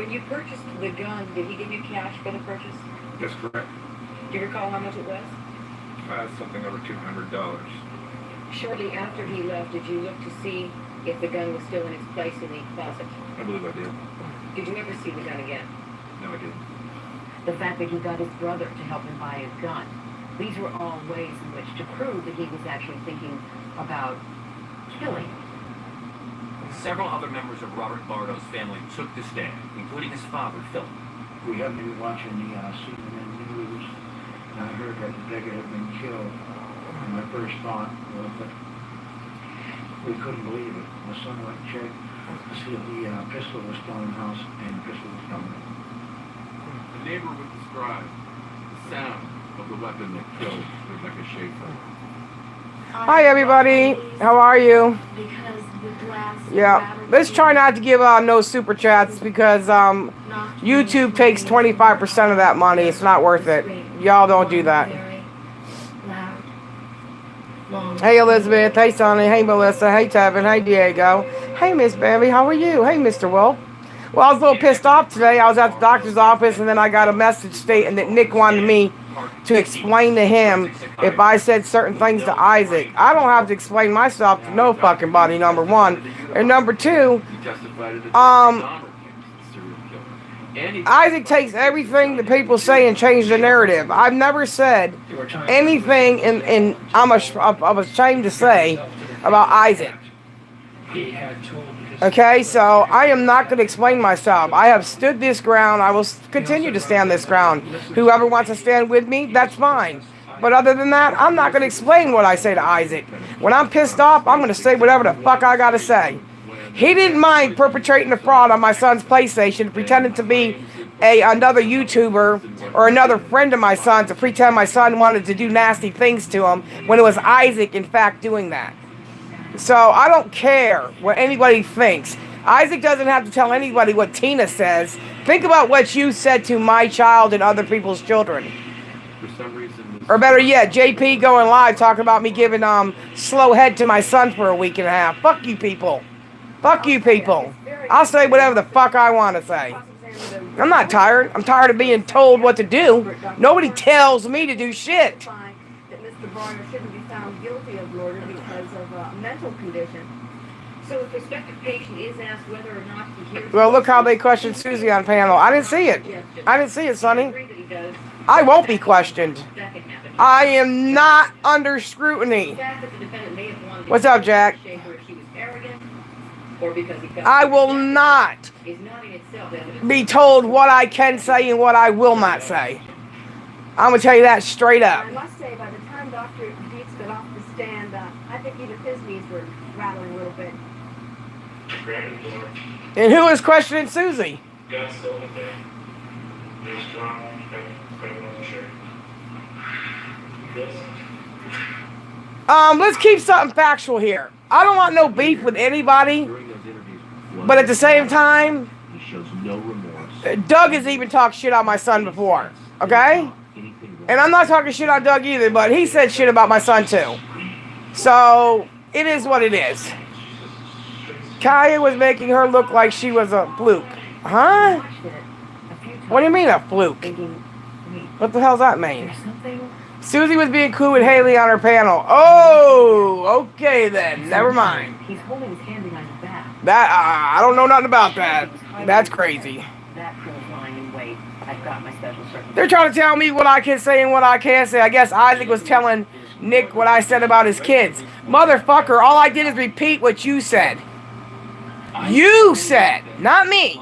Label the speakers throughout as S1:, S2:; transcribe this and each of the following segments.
S1: When you purchased the gun, did he give you cash for the purchase?
S2: That's correct.
S1: Do you recall how much it was?
S2: Something over $200.
S1: Shortly after he left, did you look to see if the gun was still in its place in the closet?
S2: I believe I did.
S1: Did you ever see the gun again?
S2: No, I didn't.
S1: The fact that he got his brother to help him buy a gun, these were all ways in which to prove that he was actually thinking about killing.
S3: Several other members of Robert Bardo's family took the stand, including his father, Philip.
S4: We happened to be watching the CNN news, and I heard that Deckard had been killed. And my first thought was that we couldn't believe it. My son went and checked to see if the pistol was still in the house, and the pistol was gone.
S5: The neighbor would describe the sound of the weapon that killed Rebecca Schaefer.
S6: Hi everybody, how are you? Yeah, let's try not to give no super chats because YouTube takes 25% of that money. It's not worth it. Y'all don't do that. Hey Elizabeth, hey Sonny, hey Melissa, hey Tevin, hey Diego, hey Miss Bambi, how are you? Hey Mr. Will. Well, I was a little pissed off today. I was at the doctor's office and then I got a message stating that Nick wanted me to explain to him if I said certain things to Isaac. I don't have to explain myself to no fucking body, number one. And number two, Isaac takes everything that people say and changes the narrative. I've never said anything and I'm ashamed to say about Isaac. Okay, so I am not going to explain myself. I have stood this ground. I will continue to stand this ground. Whoever wants to stand with me, that's fine. But other than that, I'm not going to explain what I say to Isaac. When I'm pissed off, I'm going to say whatever the fuck I got to say. He didn't mind perpetrating a fraud on my son's PlayStation, pretending to be another YouTuber or another friend of my son to pretend my son wanted to do nasty things to him when it was Isaac, in fact, doing that. So I don't care what anybody thinks. Isaac doesn't have to tell anybody what Tina says. Think about what you said to my child and other people's children.
S5: For some reason,
S6: Or better yet, JP going live talking about me giving slow head to my son for a week and a half. Fuck you people. Fuck you people. I'll say whatever the fuck I want to say. I'm not tired. I'm tired of being told what to do. Nobody tells me to do shit.
S1: That Mr. Barner shouldn't be found guilty of murder because of a mental condition. So the prospective patient is asked whether or not he hears...
S6: Well, look how they questioned Susie on panel. I didn't see it. I didn't see it, Sonny. I won't be questioned. I am not under scrutiny. What's up, Jack? I will not be told what I can say and what I will not say. I'm going to tell you that straight up.
S1: I must say, by the time Dr. Dietz got off the stand, I think even his knees were rattling a little bit.
S6: And who is questioning Susie?
S7: God's still in there. They're strong.
S6: Let's keep something factual here. I don't want no beef with anybody, but at the same time,
S3: He shows no remorse.
S6: Doug has even talked shit on my son before, okay? And I'm not talking shit on Doug either, but he said shit about my son too. So, it is what it is. Kaya was making her look like she was a fluke. Huh? What do you mean a fluke? What the hell's that mean? Susie was being cool with Haley on her panel. Oh, okay then. Never mind.
S1: He's holding his hand behind his back.
S6: That, I don't know nothing about that. That's crazy.
S1: That pulls lying in wait. I've got my special circumstance.
S6: They're trying to tell me what I can say and what I can't say. I guess Isaac was telling Nick what I said about his kids. Motherfucker, all I did is repeat what you said. You said, not me.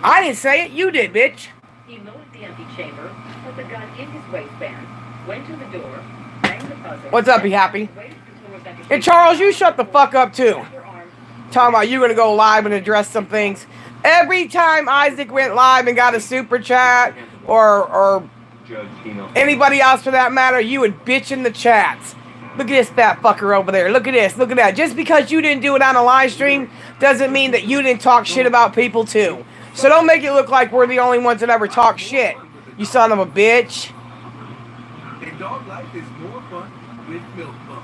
S6: I didn't say it, you did, bitch.
S1: He lowered the empty chamber, put the gun in his waistband, went to the door, rang the buzzer.
S6: What's up, you happy? And Charles, you shut the fuck up too. Talking about you gonna go live and address some things. Every time Isaac went live and got a super chat, or anybody else for that matter, you would bitch in the chats. Look at this fat fucker over there. Look at this. Look at that. Just because you didn't do it on a live stream doesn't mean that you didn't talk shit about people too. So don't make it look like we're the only ones that ever talk shit. You son of a bitch.
S5: A dog life is more fun with Milk Bone.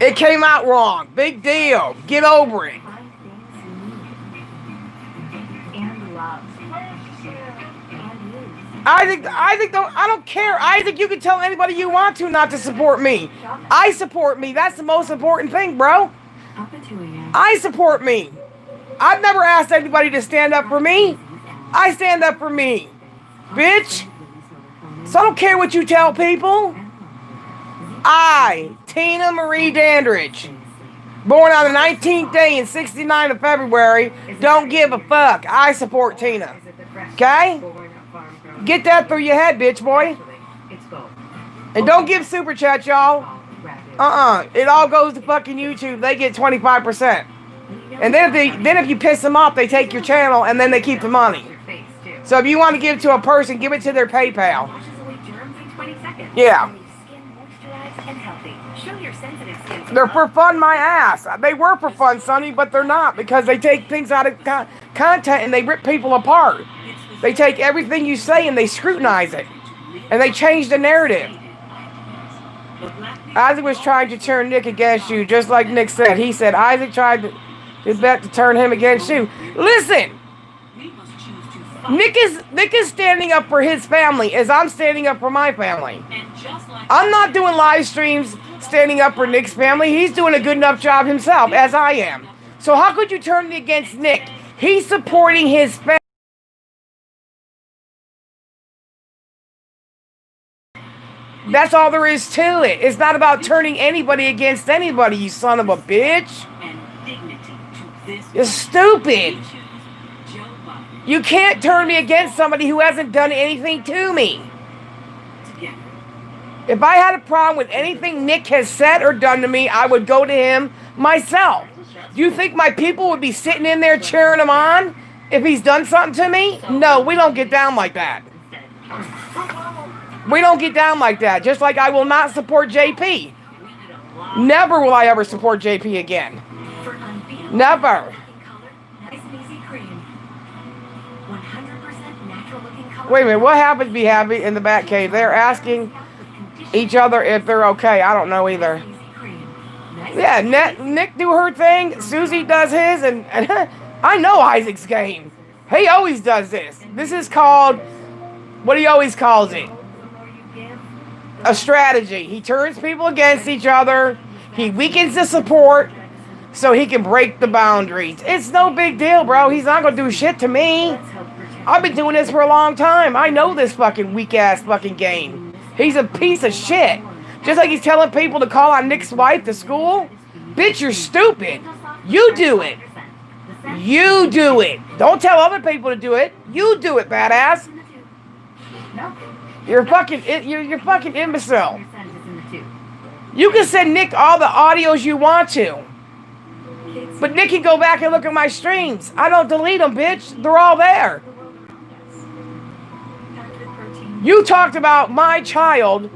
S6: It came out wrong. Big deal. Get over it. Isaac, I don't care. Isaac, you can tell anybody you want to not to support me. I support me. That's the most important thing, bro. I support me. I've never asked anybody to stand up for me. I stand up for me, bitch. So I don't care what you tell people. I, Tina Marie Dandridge, born on the 19th day in 69 of February, don't give a fuck. I support Tina. Okay? Get that through your head, bitch boy. And don't give super chat, y'all. It all goes to fucking YouTube. They get 25%. And then if you piss them off, they take your channel and then they keep the money. So if you want to give it to a person, give it to their PayPal. Yeah. They're for fun, my ass. They were for fun, Sonny, but they're not because they take things out of content and they rip people apart. They take everything you say and they scrutinize it. And they change the narrative. Isaac was trying to turn Nick against you, just like Nick said. He said Isaac tried his best to turn him against you. Listen! Nick is standing up for his family as I'm standing up for my family. I'm not doing live streams standing up for Nick's family. He's doing a good enough job himself, as I am. So how could you turn it against Nick? He's supporting his family. That's all there is to it. It's not about turning anybody against anybody, you son of a bitch. You're stupid. You can't turn me against somebody who hasn't done anything to me. If I had a problem with anything Nick has said or done to me, I would go to him myself. Do you think my people would be sitting in there cheering him on if he's done something to me? No, we don't get down like that. We don't get down like that. Just like I will not support JP. Never will I ever support JP again. Never. Wait a minute, what happened to Be Happy in the Batcave? They're asking each other if they're okay. I don't know either. Yeah, Nick do her thing, Susie does his, and I know Isaac's game. He always does this. This is called, what he always calls it, a strategy. He turns people against each other. He weakens the support so he can break the boundaries. It's no big deal, bro. He's not going to do shit to me. I've been doing this for a long time. I know this fucking weak-ass fucking game. He's a piece of shit. Just like he's telling people to call on Nick's wife to school. Bitch, you're stupid. You do it. You do it. Don't tell other people to do it. You do it, badass. You're fucking imbecile. You can send Nick all the audios you want to. But Nick can go back and look at my streams. I don't delete them, bitch. They're all there. You talked about my child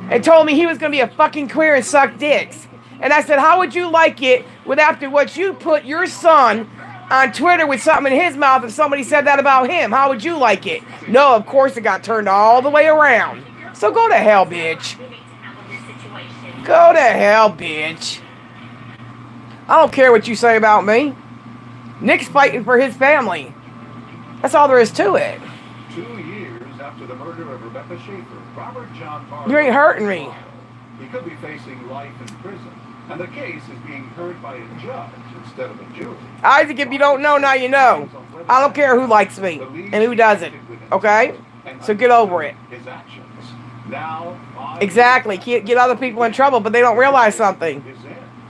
S6: and told me he was going to be a fucking queer and suck dicks. And I said, how would you like it with after what you put your son on Twitter with something in his mouth if somebody said that about him? How would you like it? No, of course it got turned all the way around. So go to hell, bitch. Go to hell, bitch. I don't care what you say about me. Nick's fighting for his family. That's all there is to it.
S8: 2 years after the murder of Rebecca Schaefer, Robert John Barlow,
S6: You ain't hurting me.
S8: He could be facing life in prison, and the case is being heard by a judge instead of a jury.
S6: Isaac, if you don't know, now you know. I don't care who likes me and who doesn't. Okay? So get over it.
S8: His actions. Now,
S6: Exactly. Get other people in trouble, but they don't realize something.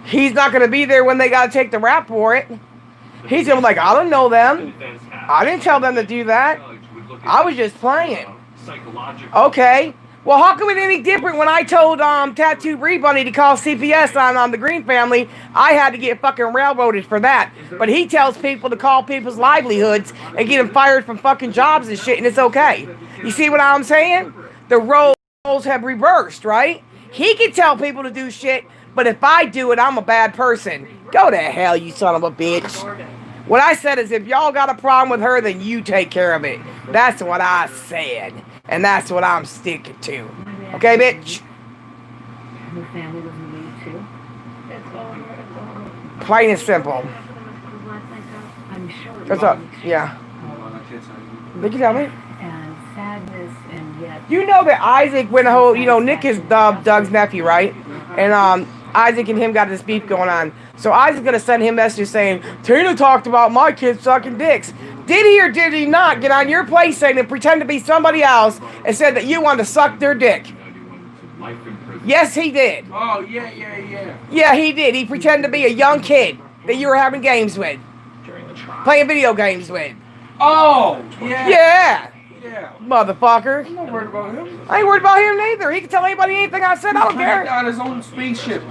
S6: He's not going to be there when they got to take the rap for it. He's going to be like, I don't know them. I didn't tell them to do that. I was just playing. Okay. Well, how come it any different when I told Tattoo Bree Bunny to call CPS on the Green family? I had to get fucking railroaded for that. But he tells people to call people's livelihoods and get them fired from fucking jobs and shit, and it's okay. You see what I'm saying? The roles have reversed, right? He can tell people to do shit, but if I do it, I'm a bad person. Go to hell, you son of a bitch. What I said is if y'all got a problem with her, then you take care of it. That's what I said. And that's what I'm sticking to. Okay, bitch?
S1: Her family was in the lead too.
S6: Plain and simple.
S1: I'm sure.
S6: What's up? Yeah. Did you tell me?
S1: and sadness, and yet
S6: You know that Isaac went a whole, Nick is Doug's nephew, right? And Isaac and him got this beef going on. So Isaac's gonna send him messages saying, Tina talked about my kids sucking dicks. Did he or did he not get on your PlayStation and pretend to be somebody else and said that you wanted to suck their dick?
S5: Life in prison.
S6: Yes, he did.
S8: Oh, yeah.
S6: Yeah, he did. He pretended to be a young kid that you were having games with, playing video games with.
S8: Oh, yeah.
S6: Yeah,
S8: Yeah.
S6: motherfucker.
S8: I'm not worried about him.
S6: I ain't worried about him neither. He can tell anybody anything I said. I don't
S8: He's bringing
S6: care.
S8: down his own spaceship.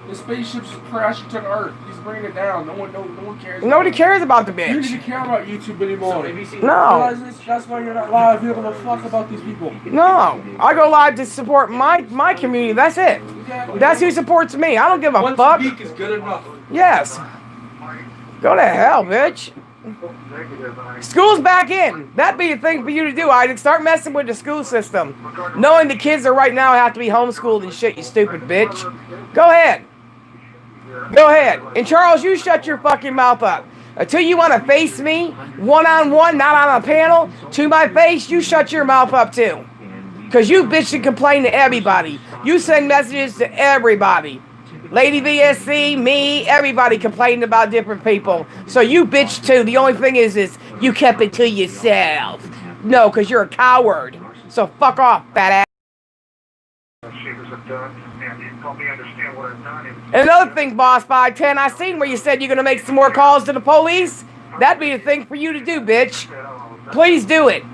S8: His spaceship's crashing to the Earth. He's bringing it down. No one cares.
S6: Nobody cares about the
S8: You need
S6: bitch.
S8: to care about YouTube anymore.
S6: No,
S8: That's why you're not live. You don't give a fuck about these people.
S6: no. I go live to support my community. That's it.
S8: Exactly.
S6: That's who supports me. I don't give a
S8: Once
S6: fuck.
S8: a week is good enough.
S6: Yes. Go to hell, bitch. School's back in. That'd be a thing for you to do, Isaac. Start messing with the school system. Knowing the kids are right now have to be homeschooled and shit, you stupid bitch. Go ahead. Go ahead. And Charles, you shut your fucking mouth up. Until you want to face me, one-on-one, not on a panel, to my face, you shut your mouth up too. Because you bitch and complain to everybody. You send messages to everybody. Lady VSC, me, everybody complaining about different people. So you bitch too. The only thing is you kept it to yourself. No, because you're a coward. So fuck off, fat ass.
S7: Shakers have done, and you help me understand what I've done.
S6: And another thing, Boss 510, I seen where you said you're going to make some more calls to the police. That'd be the thing for you to do, bitch. Please do it.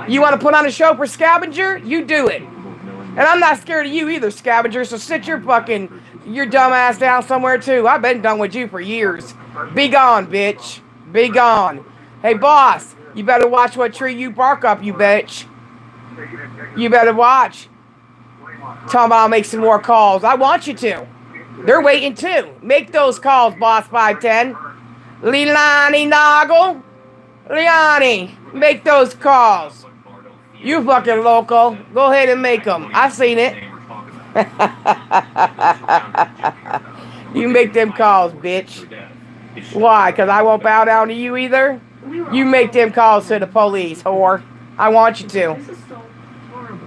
S6: You want to put on a show for Scavenger? You do it. And I'm not scared of you either, Scavenger, so sit your dumb ass down somewhere too. I've been done with you for years. Be gone, bitch. Be gone. Hey, boss, you better watch what tree you bark up, you bitch. You better watch. Tell them I'll make some more calls. I want you to. They're waiting too. Make those calls, Boss 510. Leilani Noggle. Leilani, make those calls. You fucking local. Go ahead and make them. I've seen it. You make them calls, bitch. Why? Because I won't bow down to you either? You make them calls to the police, whore. I want you to.
S1: This is so horrible.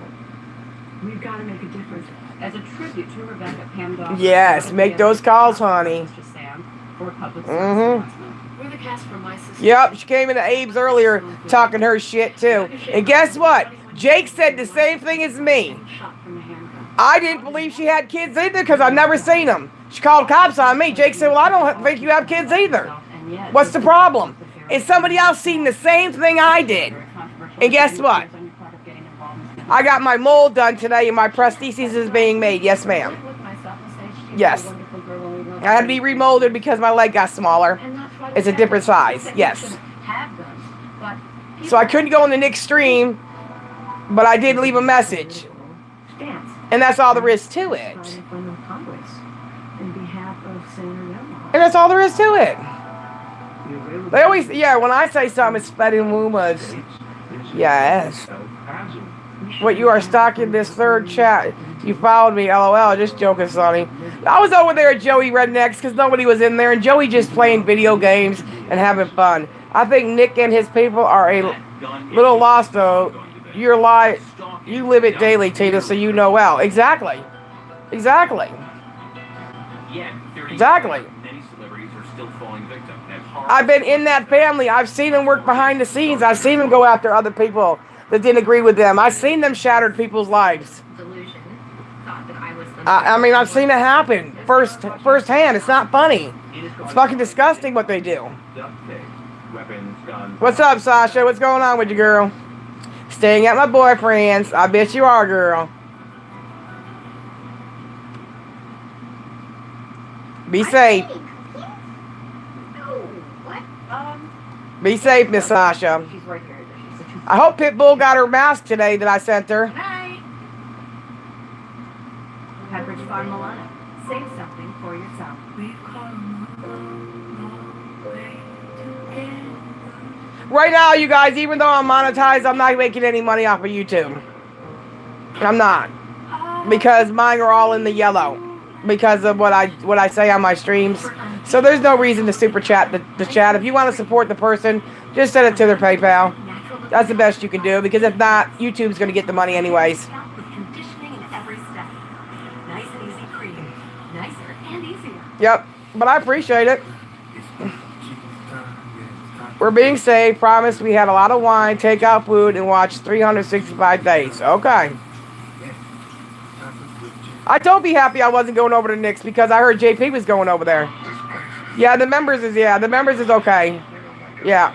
S1: We've got to make a difference. As a tribute to Rebecca Pam Dawson.
S6: Yes, make those calls, honey.
S1: Mr. Sam, for public
S6: Mm-hmm.
S1: We're the cast for My Sister.
S6: Yep, she came into Abe's earlier talking her shit too. And guess what? Jake said the same thing as me.
S1: Shot from a handgun.
S6: I didn't believe she had kids either because I've never seen them. She called cops on me. Jake said, well, I don't think you have kids either.
S1: And yet,
S6: What's the problem? And somebody else seen the same thing I did. And guess what? I got my mold done today and my prosthesis is being made. Yes, ma'am. Yes. I had to be remolded because my leg got smaller. It's a different size. Yes. So I couldn't go on the Nick stream, but I did leave a message. And that's all there is to it. And that's all there is to it. They always, when I say something, it's Fetty Lumas. Yes. What, you are stalking this third chat. You followed me, LOL. Just joking, Sonny. I was over there at Joey Rednecks because nobody was in there, and Joey just playing video games and having fun. I think Nick and his people are a little lost, though. You live it daily, Tina, so you know well. Exactly. Exactly. Exactly. I've been in that family. I've seen them work behind the scenes. I've seen them go after other people that didn't agree with them. I've seen them shattered people's lives. I mean, I've seen it happen firsthand. It's not funny. It's fucking disgusting what they do. What's up, Sasha? What's going on with you, girl? Staying at my boyfriend's. I bet you are, girl. Be safe. Be safe, Miss Sasha.
S1: She's right here.
S6: I hope Pitbull got her mask today that I sent her.
S1: Hi. Pepperidge Farm Milano. Say something for yourself.
S6: Right now, you guys, even though I'm monetized, I'm not making any money off of YouTube. I'm not. Because mine are all in the yellow. because of what I say on my streams. So there's no reason to super chat the chat. If you want to support the person, just send it to their PayPal. That's the best you can do, because if not, YouTube's going to get the money anyways.
S9: With conditioning in every step. Nice and easy cream. Nicer and easier.
S6: Yep, but I appreciate it. We're being saved. Promise. We had a lot of wine, take out food, and watch 365 days. Okay. I told Be Happy I wasn't going over to Nick's because I heard JP was going over there. Yeah, the members is okay. Yeah.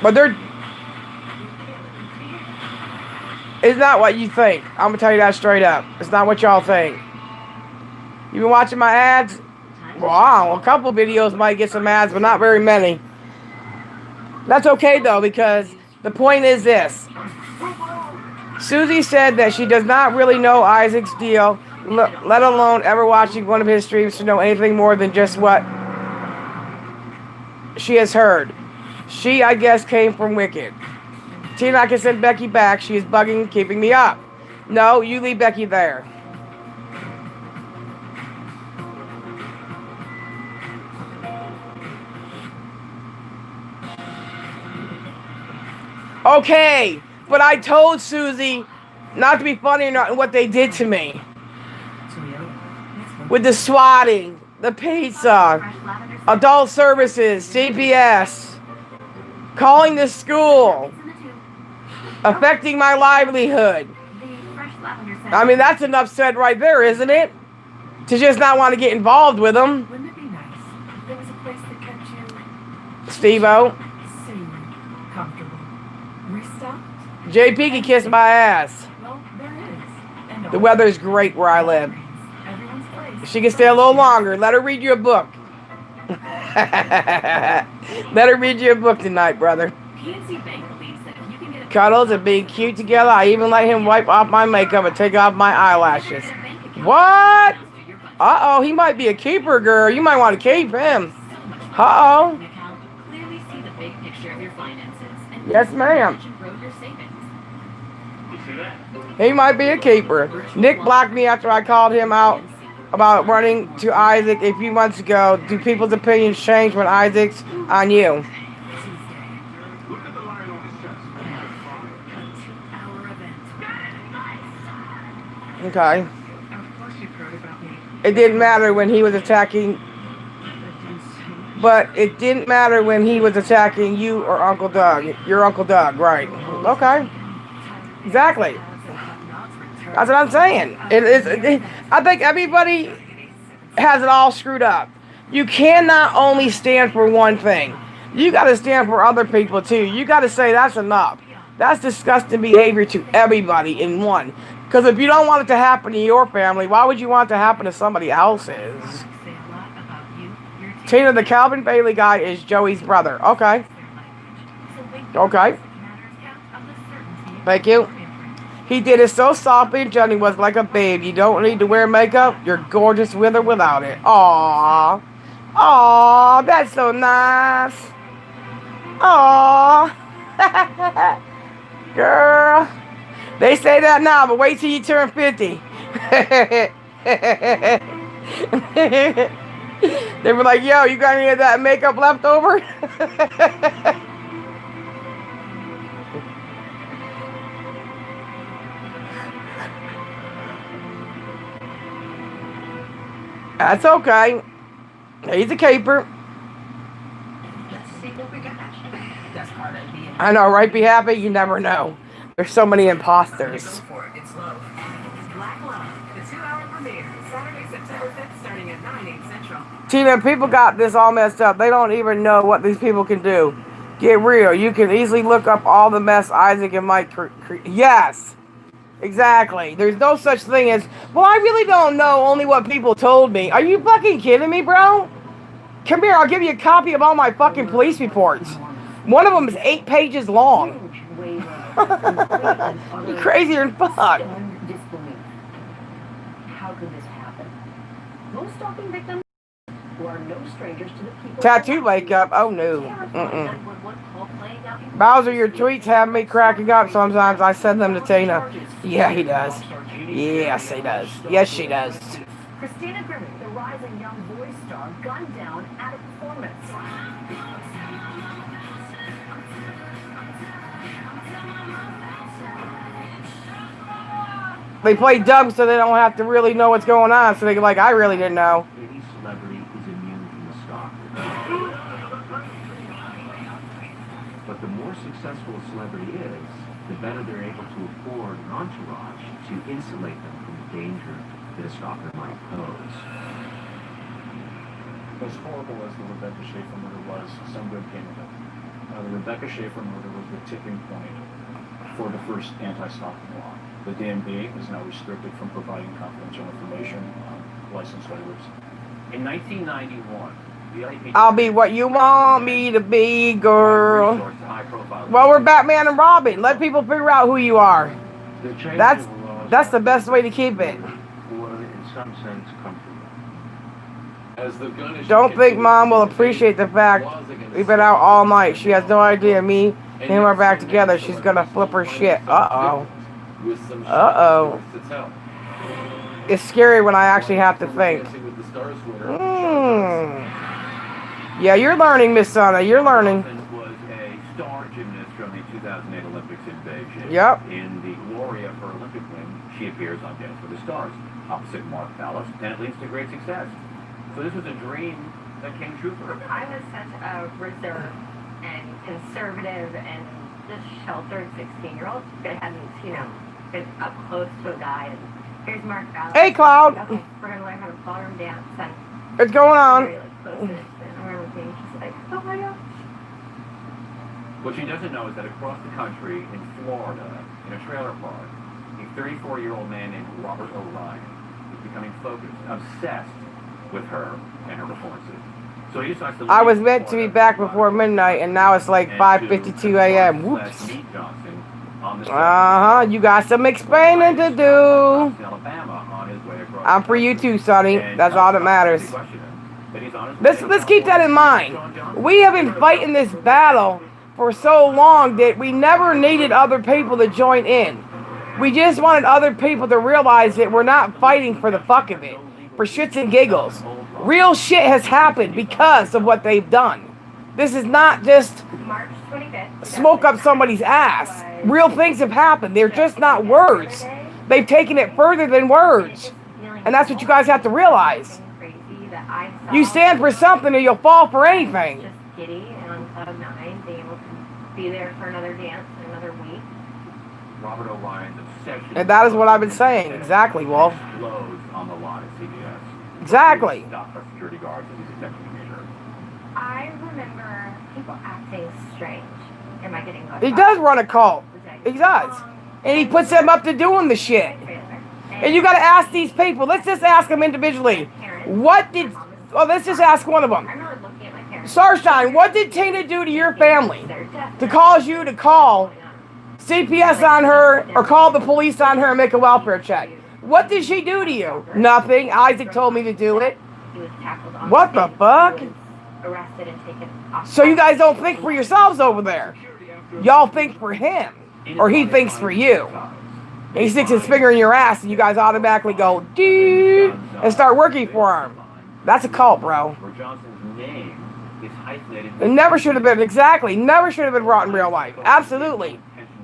S6: But it's not what you think. I'm gonna tell you that straight up. It's not what y'all think. You been watching my ads? Wow, a couple videos might get some ads, but not very many. That's okay though, because the point is this. Susie said that she does not really know Isaac's deal, let alone ever watching one of his streams to know anything more than just what she has heard. She, I guess, came from Wicked. Tina, I can send Becky back. She is bugging and keeping me up. No, you leave Becky there. Okay, but I told Susie not to be funny or not what they did to me. With the swatting, the pizza, adult services, CPS, calling the school, affecting my livelihood. I mean, that's enough said right there, isn't it? To just not want to get involved with them.
S9: Wouldn't it be nice if there was a place that kept you
S6: Steve-O.
S9: sane, comfortable, restocked?
S6: JP can kiss my ass.
S9: Well, there is. And
S6: The weather's great where I live.
S9: everyone's place.
S6: She can stay a little longer. Let her read you a book. Let her read you a book tonight, brother.
S9: PNC Bank believes that if you can get a
S6: Cuddles and being cute together. I even let him wipe off my makeup and take off my eyelashes. What? Uh-oh, he might be a keeper, girl. You might want to keep him. Uh-oh.
S9: Clearly see the big picture of your finances and
S6: Yes, ma'am.
S9: grow your savings.
S6: He might be a keeper. Nick blocked me after I called him out about running to Isaac a few months ago. Do people's opinions change when Isaac's on you?
S8: Look at the line on his chest.
S9: Our event.
S6: Okay.
S9: Of course you've heard about me.
S6: It didn't matter when he was attacking, but it didn't matter when he was attacking you or Uncle Doug. Your Uncle Doug, right? Okay. Exactly. That's what I'm saying. I think everybody has it all screwed up. You cannot only stand for one thing. You got to stand for other people too. You got to say that's enough. That's disgusting behavior to everybody in one. Because if you don't want it to happen to your family, why would you want it to happen to somebody else's?
S9: Say a lot about you, your team,
S6: Tina, the Calvin Bailey guy is Joey's brother. Okay. Okay. Thank you. He did it so softly and Johnny was like a babe. You don't need to wear makeup. You're gorgeous with or without it. Aww. Aww, that's so nice. Aww. Girl. They say that now, but wait till you turn 50. They were like, yo, you got any of that makeup left over? That's okay. He's a caper.
S9: Let's see what we got. That's part of being.
S6: I know, right? Be happy. You never know. There's so many imposters.
S9: For it. It's love. Black Love, the 2-hour premiere, Saturday, September 5th, starting at 9, 8 Central.
S6: Tina, people got this all messed up. They don't even know what these people can do. Get real. You can easily look up all the mess Isaac and Mike Yes. Exactly. There's no such thing as, well, I really don't know, only what people told me. Are you fucking kidding me, bro? Come here, I'll give you a copy of all my fucking police reports. One of them is 8 pages long. You're crazier than fuck.
S1: Stunned disbelief. How could this happen? Most stalking victims who are no strangers to the people.
S6: Tattoo makeup? Oh no. Bowser, your tweets have me cracking up sometimes. I send them to Tina. Yeah, he does. Yes, he does. Yes, she does.
S9: Christina Grimmett, the rising young voice star, gunned down at a performance.
S6: They play dumb so they don't have to really know what's going on. So they can like, I really didn't know.
S10: Any celebrity is immune from the stalker. But the more successful a celebrity is, the better they're able to afford an entourage to insulate them from the danger that a stalker might pose.
S11: As horrible as the Rebecca Schaefer murder was, some good came of it. The Rebecca Schaefer murder was the tipping point for the first anti-stalking law. The DMV is now restricted from providing confidential information on licensed lawyers.
S3: In 1991, the LAPD...
S6: I'll be what you want me to be, girl. Well, we're Batman and Robin. Let people figure out who you are. That's the best way to keep it.
S10: Would, in some sense, comfortable.
S5: As the gun issue
S6: Don't think Mom will
S5: continues,
S6: appreciate the fact we've been out all night. She has no idea me and him are back together. She's gonna flip her shit. Uh-oh.
S5: with some
S6: Uh-oh.
S5: to tell.
S6: It's scary when I actually have to think.
S5: Dancing with the Stars winner,
S6: Yeah, you're learning, Miss Sana. You're learning.
S3: was a star gymnast from the 2008 Olympics in Beijing.
S6: Yep.
S3: In the glory of her Olympic win, she appears on Dance with the Stars, opposite Mark Ballas, and it leads to great success. So this was a dream that came true for her.
S12: I was such a reserved and conservative and just sheltered 16-year-old. I hadn't, been up close to a guy. And here's Mark Ballas.
S6: Hey, Cloud.
S12: Okay, we're going to learn how to ballroom dance. And
S6: What's going on?
S12: very, close to it. And I remember being just like, oh my gosh.
S3: What she doesn't know is that across the country, in Florida, in a trailer park, a 34-year-old man named Robert O'Ryan is becoming focused, obsessed with her and her performances. So he decides to
S6: I was
S3: leave
S6: meant to be
S3: Florida
S6: back before midnight, and now it's like
S3: and
S6: 5:52 a.m.
S3: to
S6: Whoops.
S3: meet Johnson on the
S6: You got some explaining to do.
S3: Alabama on his way across
S6: I'm for you too, Sonny.
S3: and
S6: That's all that matters. Let's keep that in mind. We have been fighting this battle for so long that we never needed other people to join in. We just wanted other people to realize that we're not fighting for the fuck of it, for shits and giggles. Real shit has happened because of what they've done. This is not just
S12: March 25th.
S6: smoke up somebody's ass. Real things have happened. They're just not words. They've taken it further than words. And that's what you guys have to realize. You stand for something or you'll fall for anything.
S12: Just giddy and on cloud nine, being able to be there for another dance in another week.
S3: Robert O'Ryan's obsession.
S6: And that is what I've been saying. Exactly, Wolf.
S3: Blows on the lot at CBS.
S6: Exactly.
S3: Stopped by security guards as he's attempting to meet her.
S12: I remember people acting strange. Am I getting
S6: He does run a cult. He does. And he puts them up to doing the shit. And you gotta ask these people. Let's just ask them individually. Let's just ask one of them.
S12: I remember looking at my parents.
S6: Starshine, what did Tina do to your family to cause you to call CPS on her or call the police on her and make a welfare check? What did she do to you? Nothing. Isaac told me to do it.
S12: He was tackled on
S6: What the fuck?
S12: arrested and taken off.
S6: So you guys don't think for yourselves over there. Y'all think for him. Or he thinks for you. And he sticks his finger in your ass and you guys automatically go, dude, and start working for him. That's a cult, bro.
S3: Where Johnson's name is hyphenated.
S6: It never should have been, exactly, never should have been brought in real life. Absolutely.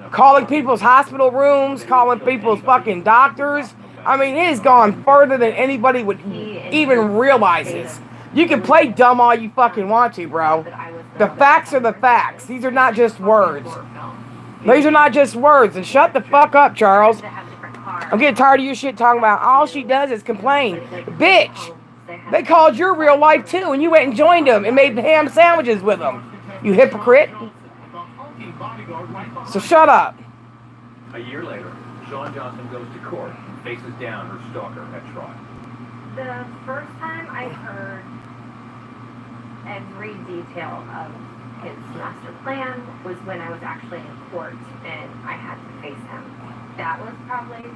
S6: Calling people's hospital rooms, calling people's fucking doctors. I mean, it has gone further than anybody would even realizes. You can play dumb all you fucking want to, bro. The facts are the facts. These are not just words. These are not just words. And shut the fuck up, Charles. I'm getting tired of your shit talking about all she does is complain. Bitch, they called your real life too, and you went and joined them and made ham sandwiches with them. You hypocrite. So shut up.
S3: A year later, Shawn Johnson goes to court and faces down her stalker at trial.
S12: The first time I heard every detail of his master plan was when I was actually in court and I had to face him. That was probably,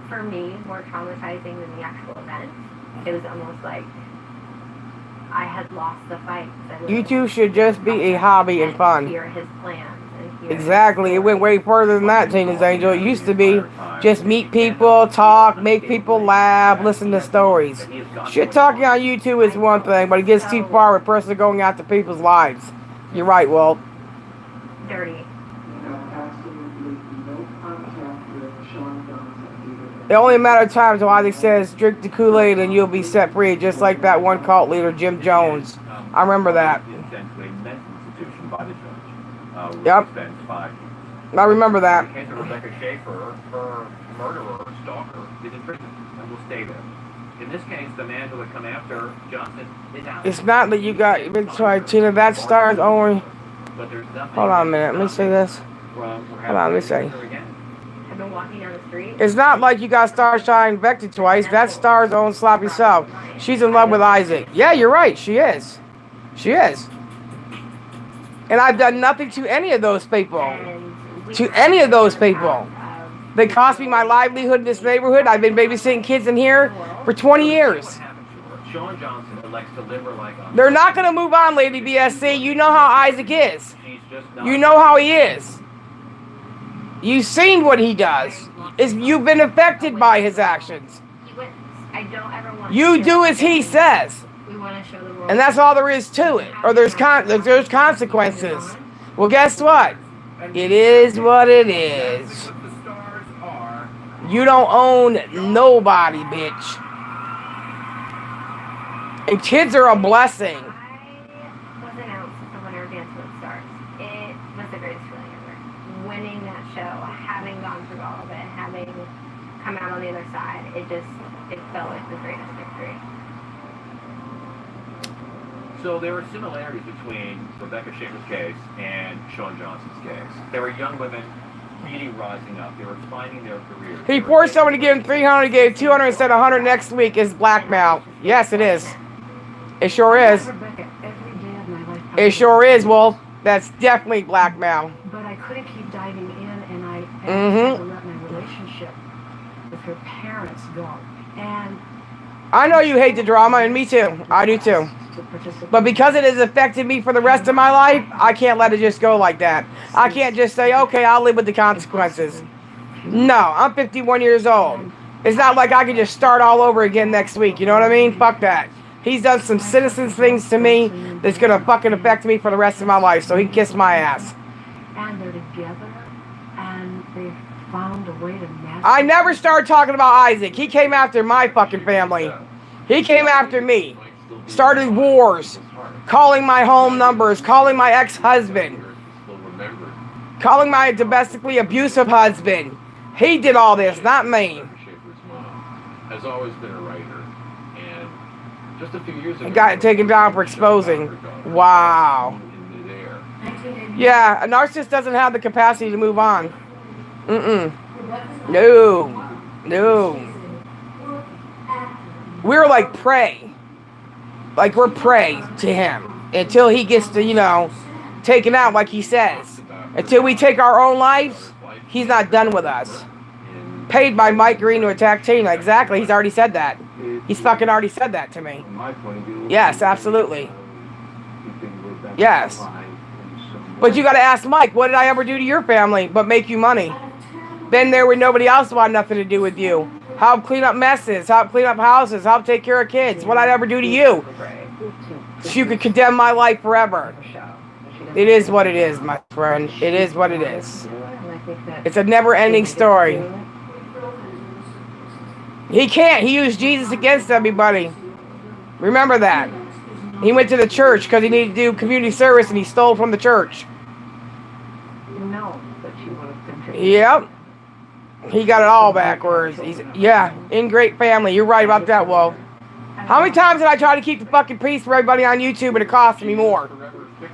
S12: for me, more traumatizing than the actual event. It was almost like I had lost the fight.
S6: You two should just be a hobby and fun.
S12: Hear his plans and hear
S6: Exactly. It went way further than that, Tina's Angel. It used to be. Just meet people, talk, make people laugh, listen to stories. Shit talking on YouTube is one thing, but it gets too far with person going after people's lives. You're right, Walt.
S12: Dirty.
S6: It only a matter of time until Isaac says, drink the Kool-Aid and you'll be set free, just like that one cult leader, Jim Jones. I remember that. Yep. I remember that.
S3: In the case of Rebecca Schaefer, her murderer, stalker, is in prison and will stay there. In this case, the man who would come after Johnson is out.
S6: It's not that you got, Tina, that stars only. Hold on a minute, let me say this. Hold on, let me say.
S12: I've been walking down the street.
S6: It's not like you got Starshine infected twice. That's Star's own sloppy self. She's in love with Isaac. Yeah, you're right. She is. She is. And I've done nothing to any of those people. To any of those people. They cost me my livelihood in this neighborhood. I've been babysitting kids in here for 20 years.
S3: Sean Johnson elects to live her life on.
S6: They're not going to move on, Lady BSC. You know how Isaac is. You know how he is. You've seen what he does. You've been affected by his actions.
S12: I don't ever want
S6: You do as he says.
S12: We want to show the world.
S6: And that's all there is to it. Or there's consequences. Well, guess what? It is what it is. You don't own nobody, bitch. And kids are a blessing.
S12: I was announced as the winner of Dancing with the Stars. It was the greatest feeling ever. Winning that show, having gone through all of it, having come out on the other side, it felt like the greatest victory.
S3: So there are similarities between Rebecca Schaefer's case and Sean Johnson's case. There were young women really rising up. They were finding their careers.
S6: He forced someone to give him 300, he gave 200 and said 100 next week is blackmail. Yes, it is. It sure is. It sure is, Wolf. That's definitely blackmail.
S1: But I couldn't keep diving in, and I had to let my relationship with her parents go. And
S6: I know you hate the drama, and me too. I do too. But because it has affected me for the rest of my life, I can't let it just go like that. I can't just say, okay, I'll live with the consequences. No, I'm 51 years old. It's not like I can just start all over again next week. You know what I mean? Fuck that. He's done some citizen things to me that's going to fucking affect me for the rest of my life, so he can kiss my ass.
S1: And they're together, and they've found a way to master.
S6: I never started talking about Isaac. He came after my fucking family. He came after me. Started wars. Calling my home numbers. Calling my ex-husband. Calling my domestically abusive husband. He did all this, not me.
S5: Has always been a writer, and just a few years ago,
S6: Got it taken down for exposing. Wow. Yeah, a narcissist doesn't have the capacity to move on. No. No. We're like prey. Like we're prey to him until he gets to, you know, taken out like he says. Until we take our own lives, he's not done with us. Paid by Mike Green to attack Tina. Exactly. He's already said that. He's fucking already said that to me. Yes, absolutely. Yes. But you got to ask Mike, what did I ever do to your family but make you money? Been there when nobody else wanted nothing to do with you. Help clean up messes, help clean up houses, help take care of kids. What I'd ever do to you? So you could condemn my life forever. It is what it is, my friend. It is what it is. It's a never-ending story. He can't. He used Jesus against everybody. Remember that. He went to the church because he needed to do community service and he stole from the church.
S1: No, but she would have contributed.
S6: Yep. He got it all backwards. Yeah, in great family. You're right about that, Wolf. How many times did I try to keep the fucking peace for everybody on YouTube and it cost me more?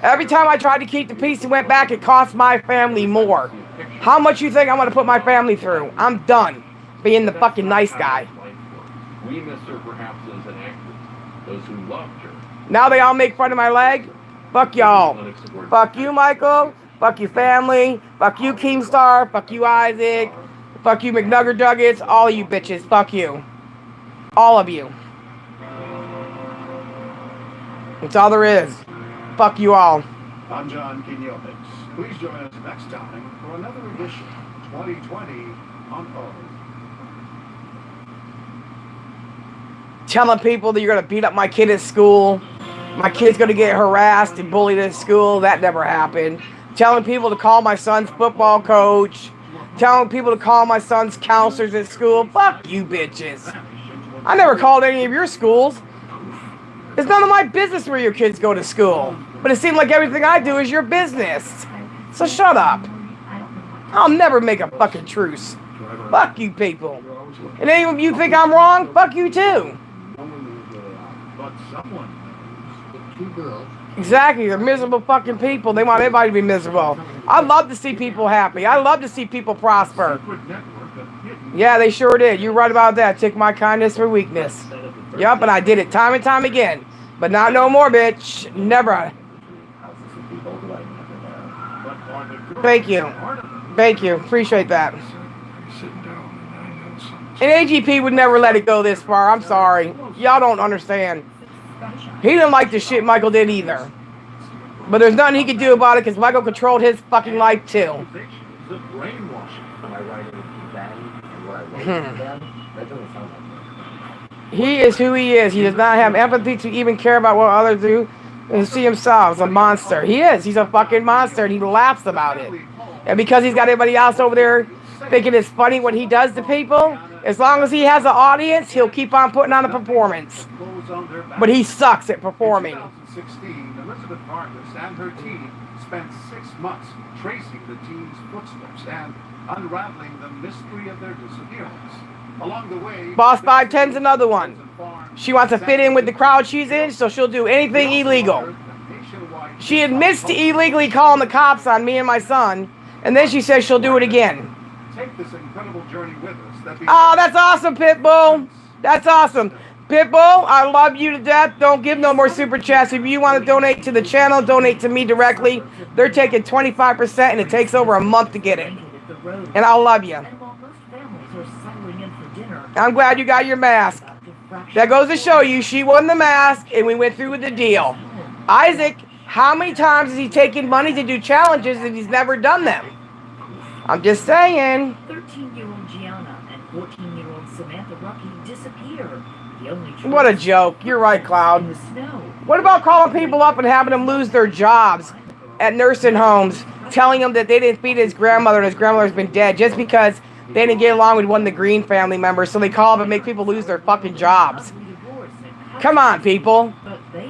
S6: Every time I tried to keep the peace and went back, it cost my family more. How much you think I'm going to put my family through? I'm done being the fucking nice guy.
S5: We miss her perhaps as an actress. Those who loved her.
S6: Now they all make fun of my leg? Fuck y'all. Fuck you, Michael. Fuck you, family. Fuck you, Keemstar. Fuck you, Isaac. Fuck you, McNugger Duggets. All of you bitches. Fuck you. All of you. That's all there is. Fuck you all.
S8: I'm John Quinones. Please join us next time for another edition of 2020 on O.
S6: telling people that you're going to beat up my kid at school. My kid's going to get harassed and bullied at school. That never happened. Telling people to call my son's football coach. Telling people to call my son's counselors at school. Fuck you bitches. I never called any of your schools. It's none of my business where your kids go to school. But it seems like everything I do is your business. So shut up. I'll never make a fucking truce. Fuck you people. And any of you think I'm wrong, fuck you too.
S5: But someone knows. Two girls.
S6: Exactly, they're miserable fucking people. They want everybody to be miserable. I love to see people happy. I love to see people prosper. Yeah, they sure did. You're right about that. Take my kindness for weakness. Yup, and I did it time and time again. But not no more, bitch. Never. Thank you. Thank you. Appreciate that. And AGP would never let it go this far. I'm sorry. Y'all don't understand. He didn't like the shit Michael did either. But there's nothing he could do about it because Michael controlled his fucking life too. He is who he is. He does not have empathy to even care about what others do and see himself as a monster. He is. He's a fucking monster and he laughs about it. And because he's got everybody else over there thinking it's funny what he does to people, as long as he has an audience, he'll keep on putting on a performance. But he sucks at performing.
S8: In 2016, Elizabeth Vargas and her team spent 6 months tracing the team's footsteps and unraveling the mystery of their disappearance. Along the way,
S6: Boss 510's another one. She wants to fit in with the crowd she's in, so she'll do anything illegal. She admits to illegally calling the cops on me and my son, and then she says she'll do it again.
S8: Take this incredible journey with us.
S6: Oh, that's awesome, Pitbull. That's awesome. Pitbull, I love you to death. Don't give no more super chats. If you want to donate to the channel, donate to me directly. They're taking 25% and it takes over a month to get it. And I love you. I'm glad you got your mask. That goes to show you she won the mask and we went through with the deal. Isaac, how many times has he taken money to do challenges and he's never done them? I'm just saying.
S13: 13-year-old Gianna and 14-year-old Samantha Rucky disappeared.
S6: What a joke. You're right, Cloud. What about calling people up and having them lose their jobs at nursing homes, telling them that they didn't feed his grandmother and his grandmother's been dead just because they didn't get along with one of the Green family members, so they call up and make people lose their fucking jobs. Come on, people.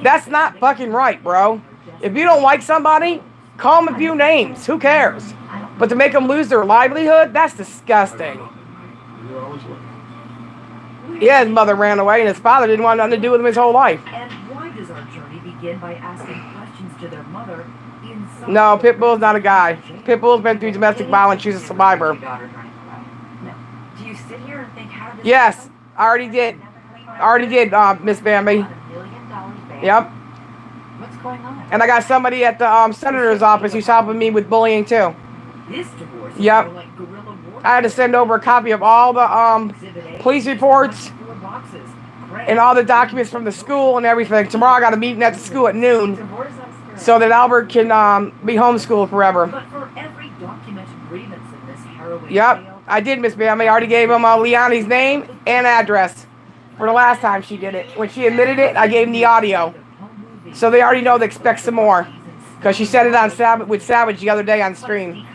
S6: That's not fucking right, bro. If you don't like somebody, call them a few names. Who cares? But to make them lose their livelihood, that's disgusting. Yeah, his mother ran away and his father didn't want nothing to do with him his whole life.
S13: And why does our journey begin by asking questions to their mother inside?
S6: No, Pitbull's not a guy. Pitbull's been through domestic violence. She's a survivor.
S13: Do you sit here and think how does
S6: Yes, I already did. Miss Bambi. Yep.
S13: What's going on?
S6: And I got somebody at the senator's office who's helping me with bullying too.
S13: This divorce is
S6: Yep.
S13: like guerrilla warfare.
S6: I had to send over a copy of all the police reports and all the documents from the school and everything. Tomorrow I got a meeting at the school at noon so that Albert can be homeschooled forever.
S13: But for every documented grievance in this harrowing
S6: Yep,
S13: tale,
S6: I did, Miss Bambi. I already gave him Leonie's name and address for the last time she did it. When she admitted it, I gave him the audio. So they already know to expect some more. Because she said it on Savage the other day on stream.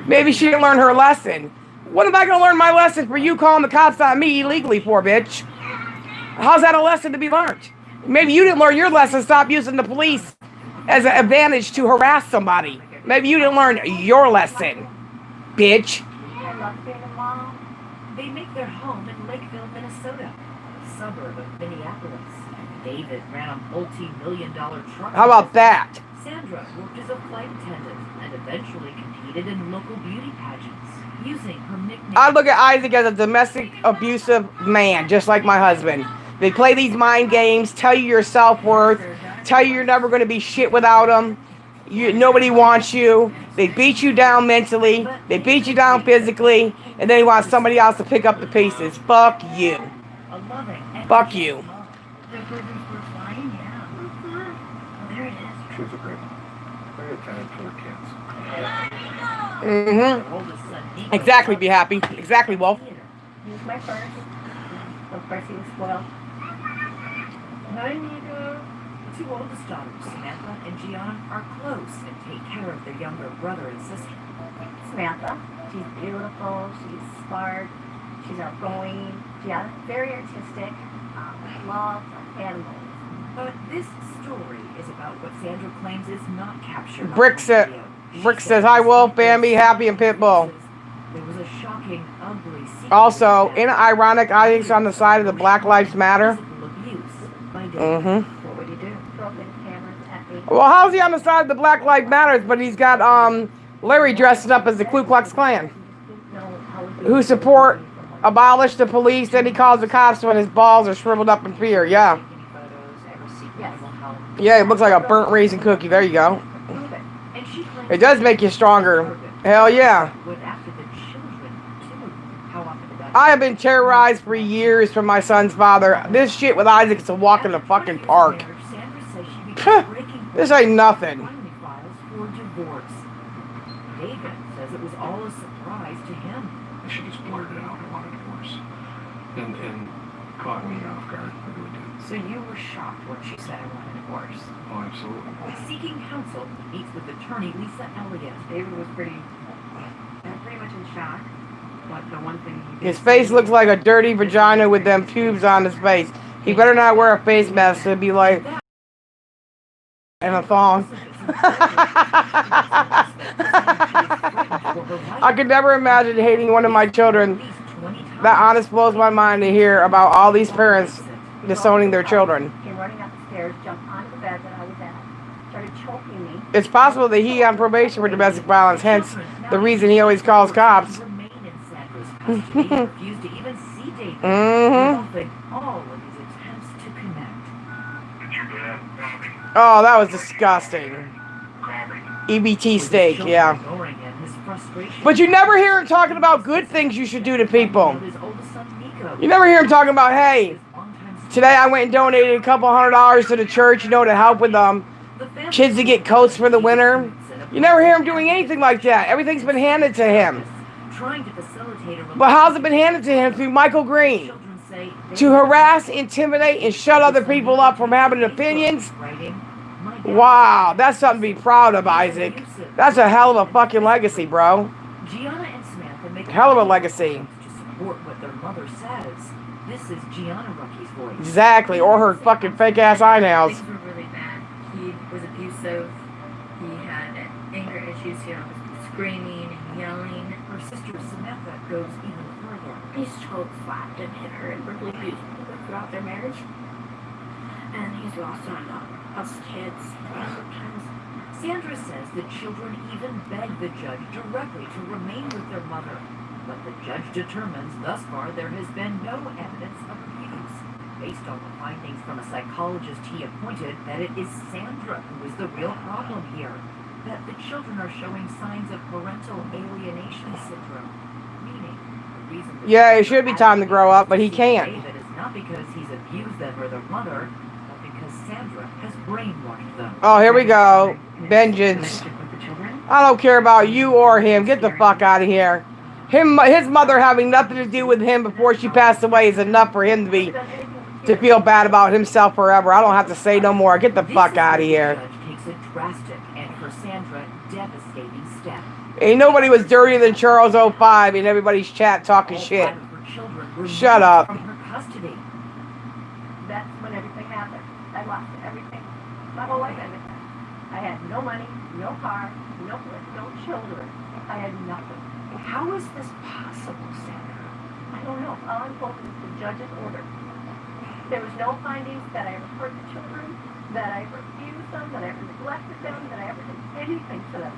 S6: Maybe she didn't learn her lesson. What am I going to learn my lesson for you calling the cops on me illegally for, bitch? How's that a lesson to be learned? Maybe you didn't learn your lesson. Stop using the police as an advantage to harass somebody. Maybe you didn't learn your lesson, bitch.
S13: I love being a mom. They make their home in Lakeville, Minnesota, a suburb of Minneapolis. David ran a multi-million-dollar truck.
S6: How about that?
S13: Sandra worked as a flight attendant and eventually competed in local beauty pageants using her nickname.
S6: I look at Isaac as a domestic abusive man, just like my husband. They play these mind games, tell you your self-worth, tell you you're never going to be shit without them. Nobody wants you. They beat you down mentally. They beat you down physically. And then he wants somebody else to pick up the pieces. Fuck you. Fuck you.
S2: She's a great, very attentive to her kids.
S6: Mm-hmm. Exactly, be happy. Exactly, Wolf.
S12: He was my first. Of course, he was spoiled.
S13: Hi, Nico. The two oldest daughters, Samantha and Gianna, are close and take care of their younger brother and sister.
S14: Samantha, she's beautiful, she's smart, she's outgoing, Gianna, very artistic, loves animals.
S13: But this story is about what Sandra claims is not captured on
S6: Brick says, "Hi, Wolf, Bambi, Happy, and Pitbull."
S13: There was a shocking, ugly secret.
S6: Also, in ironic, Isaac's on the side of the Black Lives Matter. Mm-hmm.
S14: What would he do? Throw the cameras at me.
S6: Well, how's he on the side of the Black Lives Matters, but he's got Larry dressed up as the Ku Klux Klan, who support abolish the police, then he calls the cops when his balls are shriveled up in fear. Yeah. Yeah, it looks like a burnt raisin cookie. There you go. It does make you stronger. Hell yeah. I have been terrorized for years from my son's father. This shit with Isaac is a walk in the fucking park. This ain't nothing.
S13: David says it was all a surprise to him.
S2: She just blurted out, "I want a divorce," and caught me off guard. I really did.
S1: So you were shocked when she said, "I want a divorce"?
S2: Oh, absolutely.
S13: Seeking counsel, he meets with attorney Lisa Elliott.
S1: David was pretty much in shock. But the one thing he
S6: His face looks like a dirty vagina with them pubes on his face. He better not wear a face mask. It'd be like and a thong. I could never imagine hating one of my children. That honest blows my mind to hear about all these parents disowning their children.
S14: Came running up the stairs, jumped onto the bed that I was at, started choking me.
S6: It's possible that he on probation for domestic violence, hence the reason he always calls cops.
S13: Refused to even see David.
S6: Mm-hmm.
S13: All of his attempts to connect.
S6: Oh, that was disgusting. EBT steak, yeah. But you never hear him talking about good things you should do to people. You never hear him talking about, hey, today I went and donated a couple $100 to the church, you know, to help with kids to get coats for the winter. You never hear him doing anything like that. Everything's been handed to him. But how's it been handed to him? Through Michael Green? To harass, intimidate, and shut other people up from having opinions? Wow, that's something to be proud of, Isaac. That's a hell of a fucking legacy, bro.
S13: Gianna and Samantha make
S6: Hell of a legacy.
S13: to support what their mother says. This is Gianna Rucky's voice.
S6: Exactly, or her fucking fake ass eyenails.
S15: Things were really bad. He was abusive. He had anger issues. He was screaming and yelling.
S13: Her sister Samantha goes even further.
S15: He stroked, slapped, and hit her and verbally abused her throughout their marriage. And he's lost on us kids sometimes.
S13: Sandra says the children even begged the judge directly to remain with their mother. But the judge determines thus far there has been no evidence of abuse. Based on the findings from a psychologist he appointed, that it is Sandra who is the real problem here. That the children are showing signs of parental alienation syndrome. Meaning, the reason
S6: Yeah, it should be time to grow up, but he can't.
S13: David is not because he's abused them or their mother, but because Sandra has brainwashed them.
S6: Oh, here we go. Vengeance. I don't care about you or him. Get the fuck out of here. His mother having nothing to do with him before she passed away is enough for him to feel bad about himself forever. I don't have to say no more. Get the fuck out of here.
S13: Takes a drastic and for Sandra devastating step.
S6: Ain't nobody was dirtier than Charles 05 in everybody's chat talking shit. Shut up.
S13: From her custody.
S14: That's when everything happened. I lost everything. My whole life ended. I had no money, no car, no children. I had nothing.
S13: How is this possible, Sandra?
S14: I don't know. All I'm told is the judge's order. There was no findings that I ever hurt the children, that I ever abused them, that I ever neglected them, that I ever did anything to them.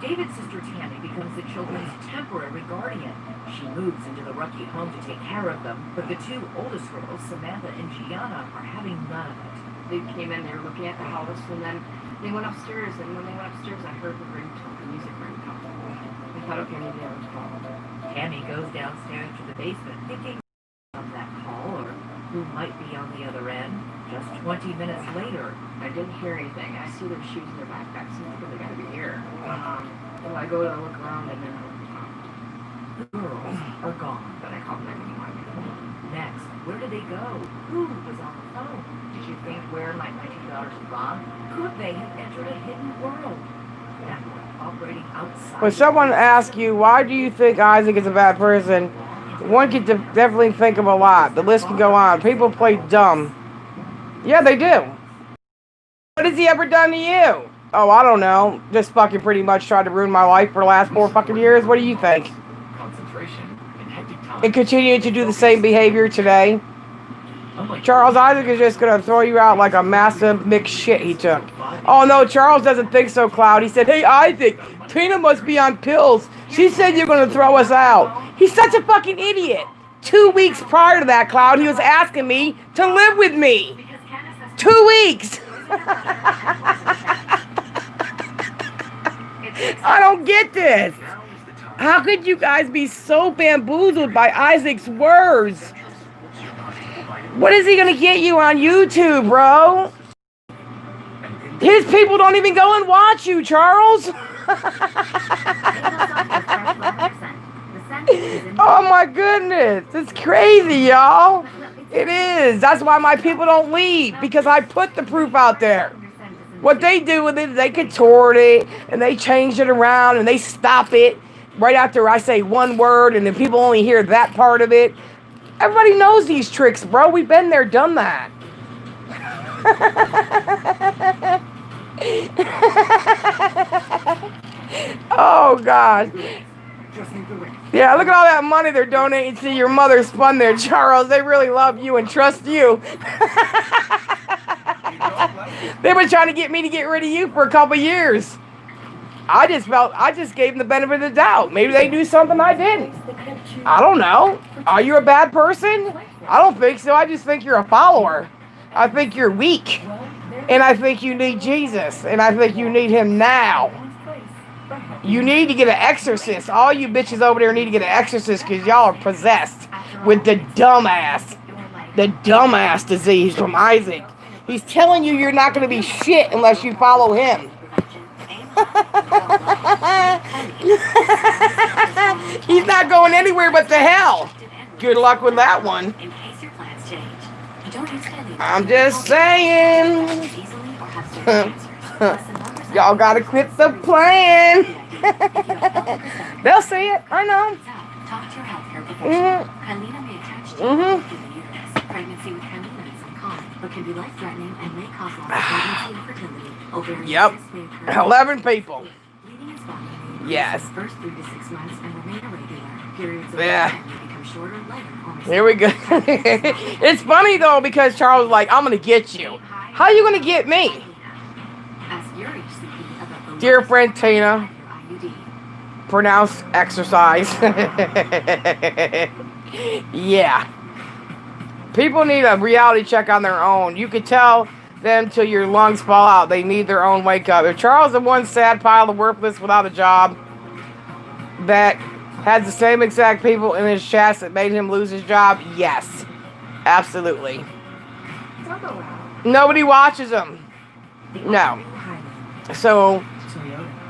S13: David's sister Tammy becomes the children's temporary guardian. She moves into the Rucky home to take care of them, but the two oldest girls, Samantha and Gianna, are having none of it.
S1: They came in, they were looking at the house, and then they went upstairs, and when they went upstairs, I heard the ringtone, the music ringtone. I thought, okay, maybe I was wrong.
S13: Tammy goes downstairs to the basement, thinking of that call or who might be on the other end. Just 20 minutes later,
S1: I didn't hear anything. I see their shoes in their backpack, so I think they gotta be here. So I go to look around, and then
S13: the girls are gone.
S1: But I called 911.
S13: Next, Where did they go? Who was on the phone?
S1: Did you think where my two daughters have gone?
S13: Could they have entered a hidden world? Network operating outside.
S6: When someone asks you, why do you think Isaac is a bad person, one can definitely think of a lot. The list can go on. People play dumb. Yeah, they do. What has he ever done to you? Oh, I don't know. Just fucking pretty much tried to ruin my life for the last 4 fucking years. What do you think?
S10: Concentration in hectic times.
S6: And continue to do the same behavior today. Charles Isaac is just gonna throw you out like a massive mixed shit he took. Oh no, Charles doesn't think so, Cloud. He said, hey Isaac, Tina must be on pills. She said you're gonna throw us out. He's such a fucking idiot. 2 weeks prior to that, Cloud, he was asking me to live with me. 2 weeks. I don't get this. How could you guys be so bamboozled by Isaac's words? What is he gonna get you on YouTube, bro? His people don't even go and watch you, Charles. Oh my goodness, it's crazy, y'all. It is. That's why my people don't leave, because I put the proof out there. What they do with it, they contort it and they change it around and they stop it right after I say one word, and then people only hear that part of it. Everybody knows these tricks, bro. We've been there, done that. Oh, God. Yeah, look at all that money they're donating to your mother's fund there, Charles. They really love you and trust you. They've been trying to get me to get rid of you for a couple years. I just gave them the benefit of the doubt. Maybe they knew something I didn't. I don't know. Are you a bad person? I don't think so. I just think you're a follower. I think you're weak. And I think you need Jesus. And I think you need him now. You need to get an exorcist. All you bitches over there need to get an exorcist because y'all are possessed with the dumbass disease from Isaac. He's telling you you're not going to be shit unless you follow him. He's not going anywhere but to hell. Good luck with that one. I'm just saying. Y'all gotta quit the plan. They'll see it. I know.
S16: Talk to your healthcare professional. Kylina may attach to the uterus. Pregnancy with Kylina is uncommon, but can be life-threatening and may cause loss of pregnancy and fertility. Ovarian cysts may occur.
S6: 11 people.
S16: Bleeding is common.
S6: Yes.
S16: The first 3 to 6 months and remain irregular. Periods of
S6: Yeah.
S16: may become shorter, lighter, or
S6: Here we go. It's funny though because Charles was like, I'm gonna get you. How are you gonna get me?
S16: Ask your HCP about the
S6: Dear friend Tina,
S16: IUD.
S6: pronounce exercise. Yeah. People need a reality check on their own. You could tell them till your lungs fall out. They need their own wake up. If Charles is one sad pile of worthless without a job that has the same exact people in his chest that made him lose his job, yes. Absolutely. Nobody watches him. No. So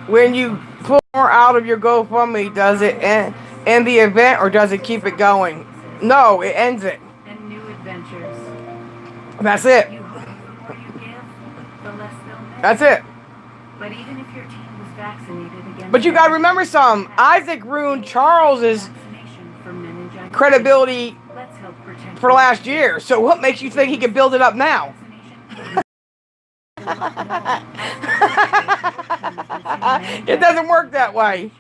S6: when you pull more out of your GoFundMe, does it end the event or does it keep it going? No, it ends it.
S1: And new adventures.
S6: That's it.
S1: You hope the more you give, the less they'll make.
S6: That's it.
S1: But even if your team was vaccinated against...
S6: But you gotta remember something. Isaac ruined Charles's
S1: for meningitis,
S6: credibility
S1: let's help protect
S6: for last year. So what makes you think he can build it up now? It doesn't work that way.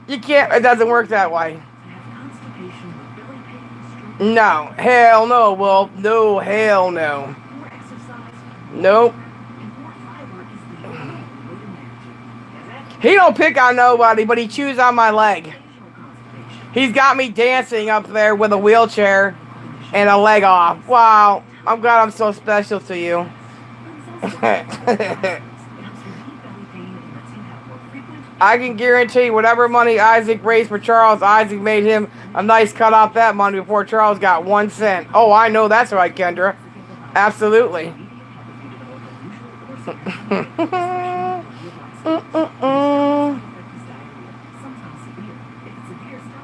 S6: You can't. It doesn't work that way. No. Hell no. Well, no. Hell no. Nope. He don't pick on nobody, but he chews on my leg. He's got me dancing up there with a wheelchair and a leg off. Wow. I'm glad I'm so special to you. I can guarantee whatever money Isaac raised for Charles, Isaac made him a nice cut off that money before Charles got 1 cent. Oh, I know that's right, Kendra. Absolutely.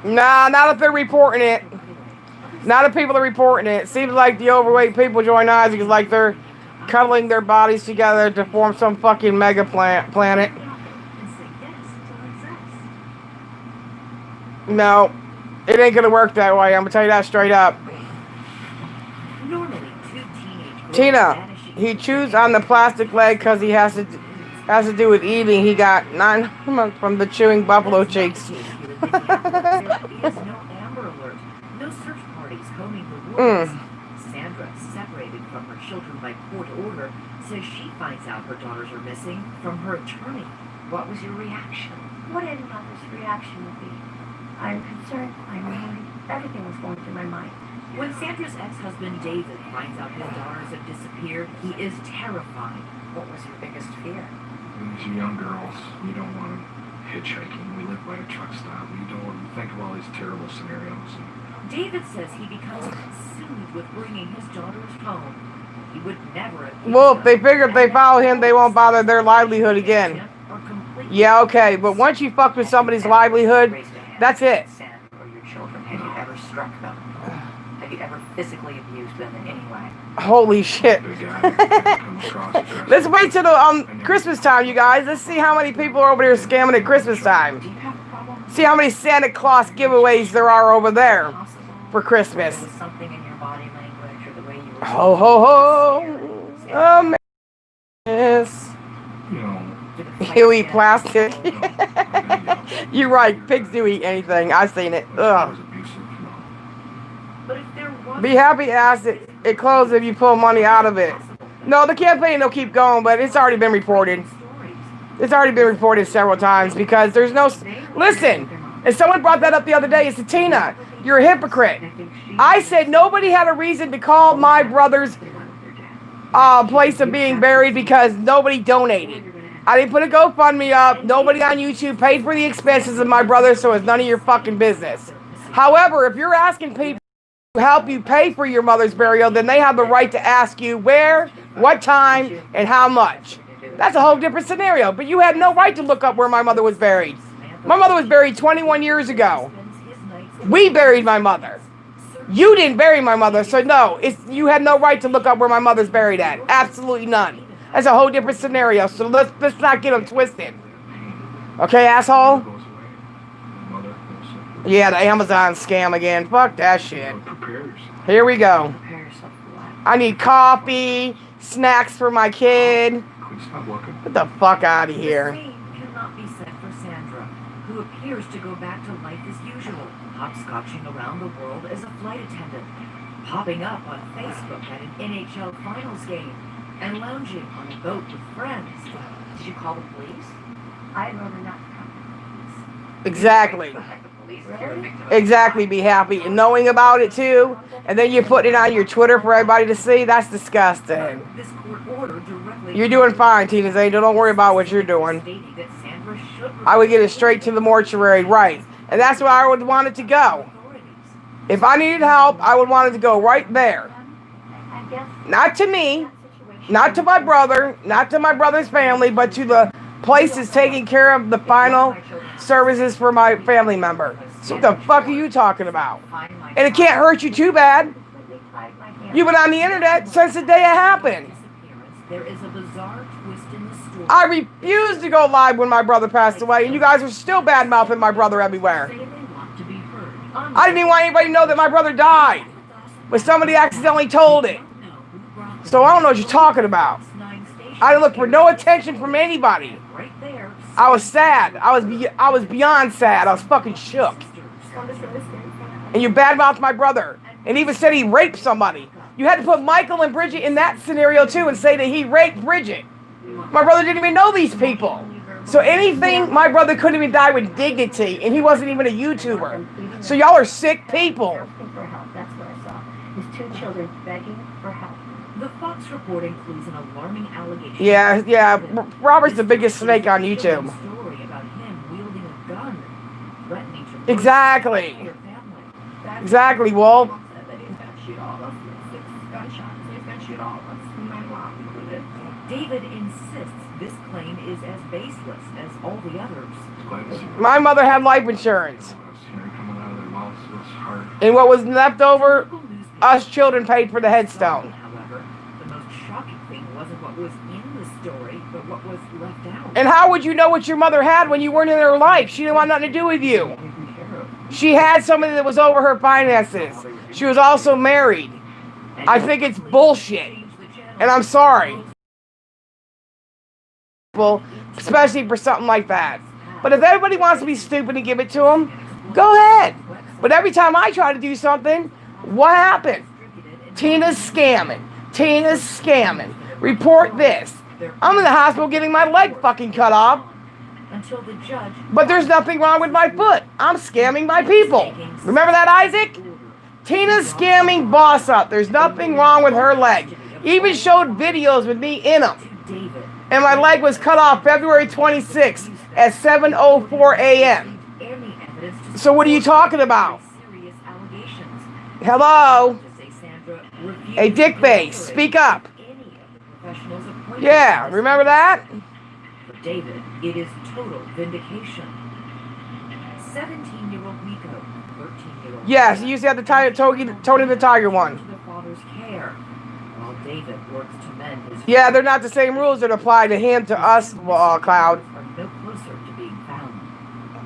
S6: Nah, not if they're reporting it. Now the people are reporting it. It seems like the overweight people join Isaac is like they're cuddling their bodies together to form some fucking mega planet. No, it ain't gonna work that way. I'm gonna tell you that straight up. Tina, he chews on the plastic leg because he has to do with eating. He got 9 months from the chewing buffalo cheeks.
S13: Sandra, separated from her children by court order, says she finds out her daughters are missing from her attorney. What was your reaction?
S14: What any mother's reaction would be. I'm concerned, I'm worried, everything was going through my mind.
S13: When Sandra's ex-husband David finds out his daughters have disappeared, he is terrified. What was your biggest fear?
S2: These young girls, you don't want them hitchhiking. We live by a truck stop. You don't want to think of all these terrible scenarios.
S13: David says he becomes consumed with bringing his daughters home. He would never have...
S6: Well, if they figure if they follow him, they won't bother their livelihood again. Yeah, okay, but once you fuck with somebody's livelihood, that's it.
S13: Or your children, have you ever struck them? Have you ever physically abused them in any way?
S6: Holy shit. Let's wait till the Christmas time, you guys. Let's see how many people are over there scamming at Christmas time. See how many Santa Claus giveaways there are over there for Christmas.
S13: Something in your body language or the way you were...
S6: Ho, ho, ho. Oh, yes. You eat plastic. You're right. Pigs do eat anything. I've seen it. Ugh. Be happy ass it closes if you pull money out of it. No, the campaign will keep going, but it's already been reported. It's already been reported several times because there's no... Listen, and someone brought that up the other day. It's Tina. You're a hypocrite. I said nobody had a reason to call my brother's place of being buried because nobody donated. I didn't put a GoFundMe up. Nobody on YouTube paid for the expenses of my brother, so it's none of your fucking business. However, if you're asking people to help you pay for your mother's burial, then they have the right to ask you where, what time, and how much. That's a whole different scenario. But you had no right to look up where my mother was buried. My mother was buried 21 years ago. We buried my mother. You didn't bury my mother, so no, you had no right to look up where my mother's buried at. Absolutely none. That's a whole different scenario, so let's not get them twisted. Okay, asshole? Yeah, the Amazon scam again. Fuck that shit. Here we go. I need coffee, snacks for my kid. Get the fuck out of here.
S13: The same cannot be said for Sandra, who appears to go back to life as usual, hopscotching around the world as a flight attendant, popping up on Facebook at an NHL Finals game, and lounging on a boat with friends. Did you call the police?
S14: I'd rather not come to the police.
S6: Exactly.
S14: Really?
S6: Exactly, be happy. And knowing about it too, and then you put it on your Twitter for everybody to see, that's disgusting. You're doing fine, Tina's Angel. Don't worry about what you're doing. I would get it straight to the mortuary, right. And that's where I would want it to go. If I needed help, I would want it to go right there. Not to me, not to my brother, not to my brother's family, but to the places taking care of the final services for my family member. So what the fuck are you talking about? And it can't hurt you too bad. You've been on the internet since the day it happened.
S13: There is a bizarre twist in the story.
S6: I refused to go live when my brother passed away, and you guys are still bad-mouthing my brother everywhere. I didn't even want anybody to know that my brother died, but somebody accidentally told it. So I don't know what you're talking about. I didn't look for no attention from anybody. I was sad. I was beyond sad. I was fucking shook. And you badmouthed my brother, and even said he raped somebody. You had to put Michael and Bridget in that scenario too and say that he raped Bridget. My brother didn't even know these people. So anything, my brother couldn't even die with dignity, and he wasn't even a YouTuber. So y'all are sick people.
S14: For help. That's what I saw. His 2 children begging for help.
S13: The Fox report includes an alarming allegation.
S6: Yeah. Robert's the biggest snake on YouTube.
S13: Story about him wielding a gun, threatening to
S6: Exactly.
S13: your family.
S6: Exactly, Wolf.
S13: David insists this claim is as baseless as all the others.
S6: My mother had life insurance.
S2: Coming out of their mouths, it's hard.
S6: And what was left over, us children paid for the headstone.
S13: However, the most shocking thing wasn't what was in the story, but what was left out.
S6: And how would you know what your mother had when you weren't in her life? She didn't want nothing to do with you. She had somebody that was over her finances. She was also married. I think it's bullshit. And I'm sorry. Well, especially for something like that. But if everybody wants to be stupid and give it to them, go ahead. But every time I try to do something, what happened? Tina's scamming. Tina's scamming. Report this. I'm in the hospital getting my leg fucking cut off.
S13: Until the judge.
S6: But there's nothing wrong with my foot. I'm scamming my people. Remember that, Isaac? Tina's scamming Boss Up. There's nothing wrong with her leg. Even showed videos with me in them. And my leg was cut off February 26th at 7:04 a.m. So what are you talking about? Hello? Hey, Dickface, speak up. Yeah, remember that?
S13: For David, it is total vindication. 17-year-old Nico, 13-year-old.
S6: Yes, you used to have the Tony the Tiger one.
S13: The father's care, while David works to mend his.
S6: Yeah, they're not the same rules that apply to him to us, Cloud.
S13: Are no closer to being found.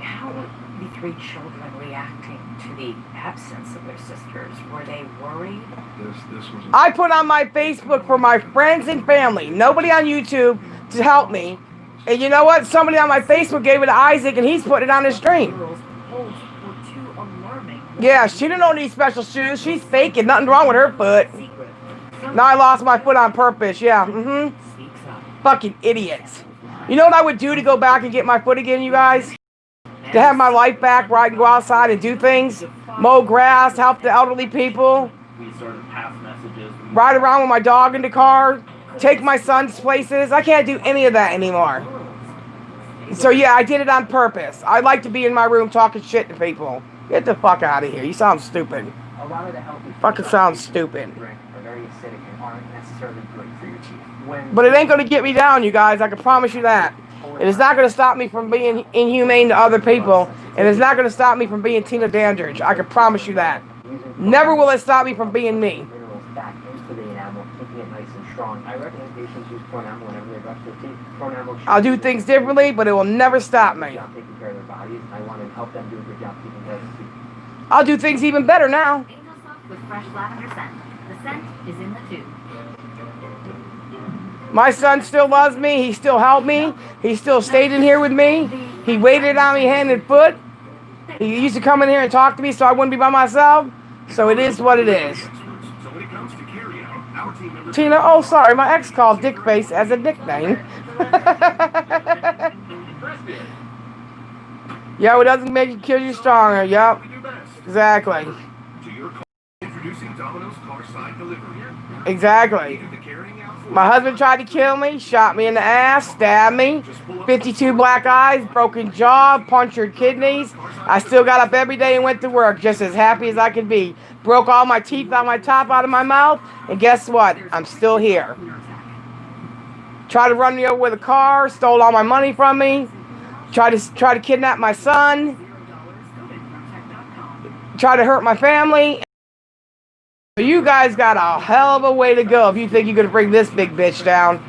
S1: How were the three children reacting to the absence of their sisters? Were they worried?
S2: This was.
S6: I put on my Facebook for my friends and family, nobody on YouTube, to help me. And you know what? Somebody on my Facebook gave it to Isaac, and he's putting it on his stream. Yeah, she didn't need special shoes. She's faking. Nothing wrong with her foot. Now I lost my foot on purpose. Yeah. Fucking idiots. You know what I would do to go back and get my foot again, you guys? To have my life back where I can go outside and do things. Mow grass, help the elderly people. Ride around with my dog in the car. Take my son's places. I can't do any of that anymore. So yeah, I did it on purpose. I like to be in my room talking shit to people. Get the fuck out of here. You sound stupid.
S10: A lot of the healthy
S6: Fucking sound stupid.
S10: drink are very acidic and aren't necessarily good for your teeth. When
S6: But it ain't gonna get me down, you guys. I can promise you that. It is not gonna stop me from being inhumane to other people. And it's not gonna stop me from being Tina Dandridge. I can promise you that. Never will it stop me from being me.
S10: minerals back into the enamel, keeping it nice and strong. I recommend patients use Pronamel whenever they brush their teeth. Pronamel.
S6: I'll do things differently, but it will never stop me.
S10: Taking care of their bodies. I want to help them do a good job taking care of their teeth.
S6: I'll do things even better now.
S16: Angel Soft with fresh lavender scent. The scent is in the tube.
S6: My son still loves me. He still helped me. He still stayed in here with me. He waited on me hand and foot. He used to come in here and talk to me so I wouldn't be by myself. So it is what it is. Tina, oh sorry, my ex called Dickface as a nickname. Yeah, it doesn't make you kill you stronger. Yep. Exactly. Exactly. My husband tried to kill me, shot me in the ass, stabbed me, 52 black eyes, broken jaw, punctured kidneys. I still got up every day and went to work just as happy as I could be. Broke all my teeth out my top out of my mouth, and guess what? I'm still here. Tried to run me over with a car, stole all my money from me, tried to kidnap my son, tried to hurt my family. You guys got a hell of a way to go if you think you're going to bring this big bitch down.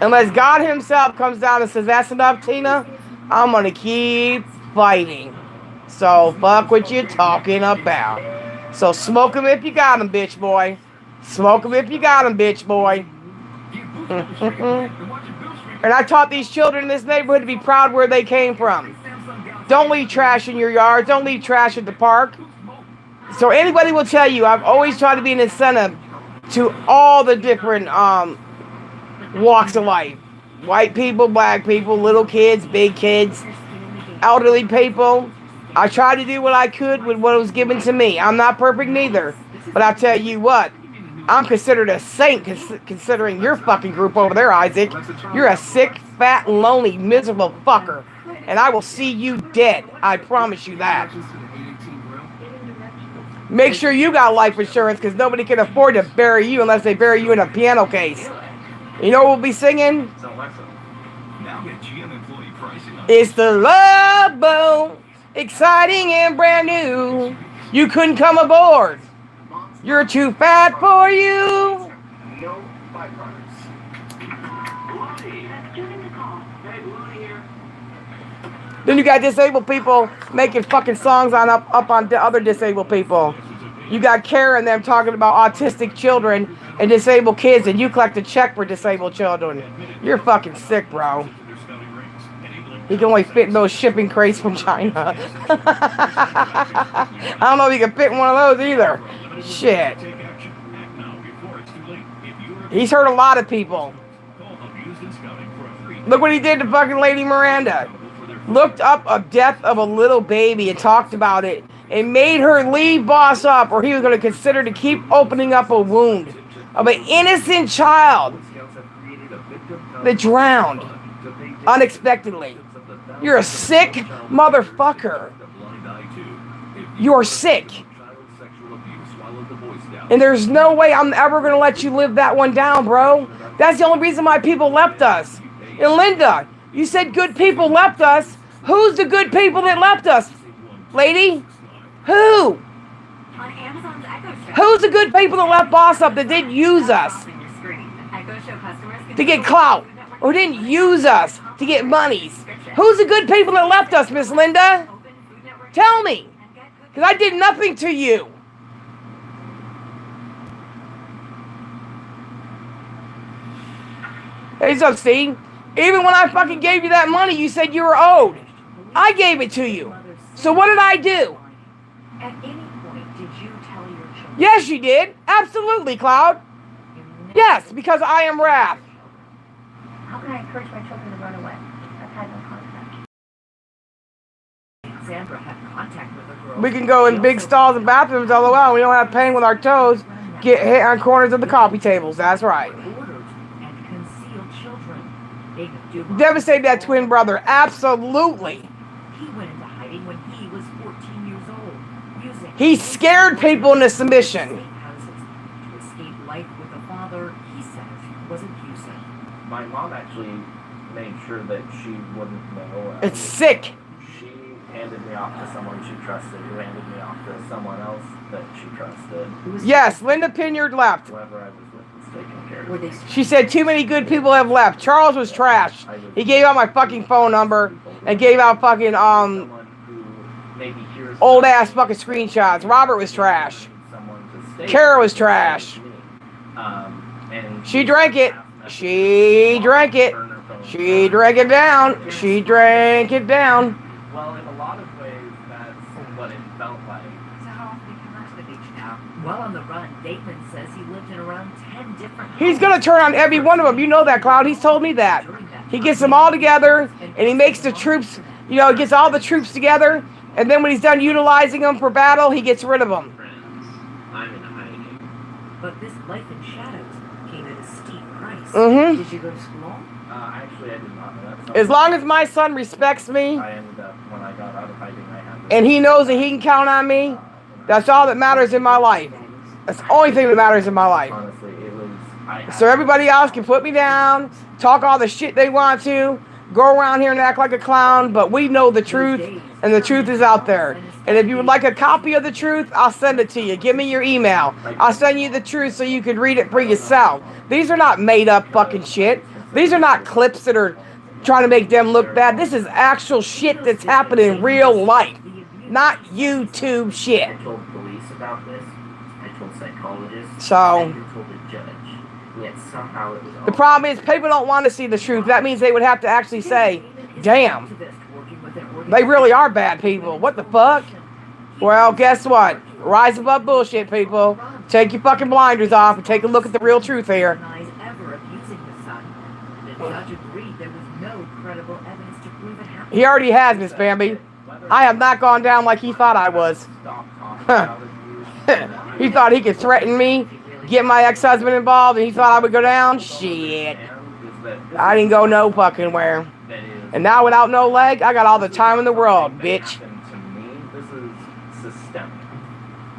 S6: Unless God himself comes down and says, that's enough, Tina, I'm going to keep fighting. So, fuck what you're talking about. So, smoke him if you got him, bitch boy. Smoke him if you got him, bitch boy. And I taught these children in this neighborhood to be proud where they came from. Don't leave trash in your yard. Don't leave trash at the park. So anybody will tell you, I've always tried to be an incentive to all the different walks of life. White people, black people, little kids, big kids, elderly people. I tried to do what I could with what was given to me. I'm not perfect neither. But I'll tell you what, I'm considered a saint considering your fucking group over there, Isaac. You're a sick, fat, lonely, miserable fucker. And I will see you dead. I promise you that. Make sure you got life insurance because nobody can afford to bury you unless they bury you in a piano case. You know what we'll be singing? It's the Love Boat, exciting and brand new. You couldn't come aboard. You're too fat for you.
S10: No byproducts.
S6: Then you got disabled people making fucking songs up on other disabled people. You got Kara and them talking about autistic children and disabled kids, and you collect a check for disabled children. You're fucking sick, bro. He can only fit in those shipping crates from China. I don't know if he can fit in one of those either. Shit. He's hurt a lot of people. Look what he did to fucking Lady Miranda. Looked up a death of a little baby and talked about it and made her leave Boss Up, or he was going to consider to keep opening up a wound of an innocent child that drowned unexpectedly. You're a sick motherfucker. You're sick. And there's no way I'm ever going to let you live that one down, bro. That's the only reason why people left us. And Linda, you said good people left us. Who's the good people that left us, lady? Who? Who's the good people that left Boss Up that didn't use us to get clout? Or didn't use us to get monies? Who's the good people that left us, Miss Linda? Tell me. Because I did nothing to you. Hey, what's up, Steve? Even when I fucking gave you that money, you said you were owed. I gave it to you. So what did I do?
S13: At any point, did you tell your children?
S6: Yes, you did. Absolutely, Cloud. Yes, because I am Wrath.
S14: How can I encourage my children to run away? I've had no contact.
S13: Sandra had contact with a girl.
S6: We can go in big stalls and bathrooms all the while. We don't have pain with our toes. Get hit on corners of the coffee tables. That's right.
S13: And concealed children. David Dumas.
S6: Devastate that twin brother. Absolutely.
S13: He went into hiding when he was 14 years old. Using
S6: He scared people into submission.
S13: to escape life with a father he says was abusive.
S10: My mom actually made sure that she wouldn't know.
S6: It's sick.
S10: She handed me off to someone she trusted, who handed me off to someone else that she trusted.
S6: Yes, Linda Pinyard left.
S10: Whoever I was with was taking care of me.
S6: She said too many good people have left. Charles was trash. He gave out my fucking phone number and gave out fucking old ass fucking screenshots. Robert was trash. Kara was trash. She drank it. She drank it. She drank it down. She drank it down.
S10: Well, in a lot of ways, that's what it felt like.
S13: So how often did you come to the beach now? While on the run, Dateman says he lived in around 10 different
S6: He's gonna turn on every one of them. You know that, Cloud. He's told me that. He gets them all together, and he makes the troops, he gets all the troops together, and then when he's done utilizing them for battle, he gets rid of them.
S10: I'm in hiding.
S13: But this life in shadows came at a steep price.
S6: Mhm.
S13: Did you go to school?
S10: Actually, I did not know that.
S6: As long as my son respects me,
S10: I ended up, when I got out of hiding, I had
S6: and he knows that he can count on me, that's all that matters in my life. That's the only thing that matters in my life.
S10: honestly, it was...
S6: So everybody else can put me down, talk all the shit they want to, go around here and act like a clown, but we know the truth, and the truth is out there. And if you would like a copy of the truth, I'll send it to you. Give me your email. I'll send you the truth so you can read it for yourself. These are not made up fucking shit. These are not clips that are trying to make them look bad. This is actual shit that's happening in real life, not YouTube shit.
S10: I told police about this. I told psychologists.
S6: So-
S10: I even told the judge. Yet somehow it was all...
S6: The problem is people don't want to see the truth. That means they would have to actually say, damn, they really are bad people. What the fuck? Well, guess what? Rise above bullshit, people. Take your fucking blinders off and take a look at the real truth here.
S13: Ever abusing the son. The judge agreed there was no credible evidence to prove it happened.
S6: He already has, Miss Bambi. I have not gone down like he thought I was. He thought he could threaten me, get my ex-husband involved, and he thought I would go down? Shit. I didn't go no fucking where. And now without no leg, I got all the time in the world, bitch.
S10: To me, this is systemic.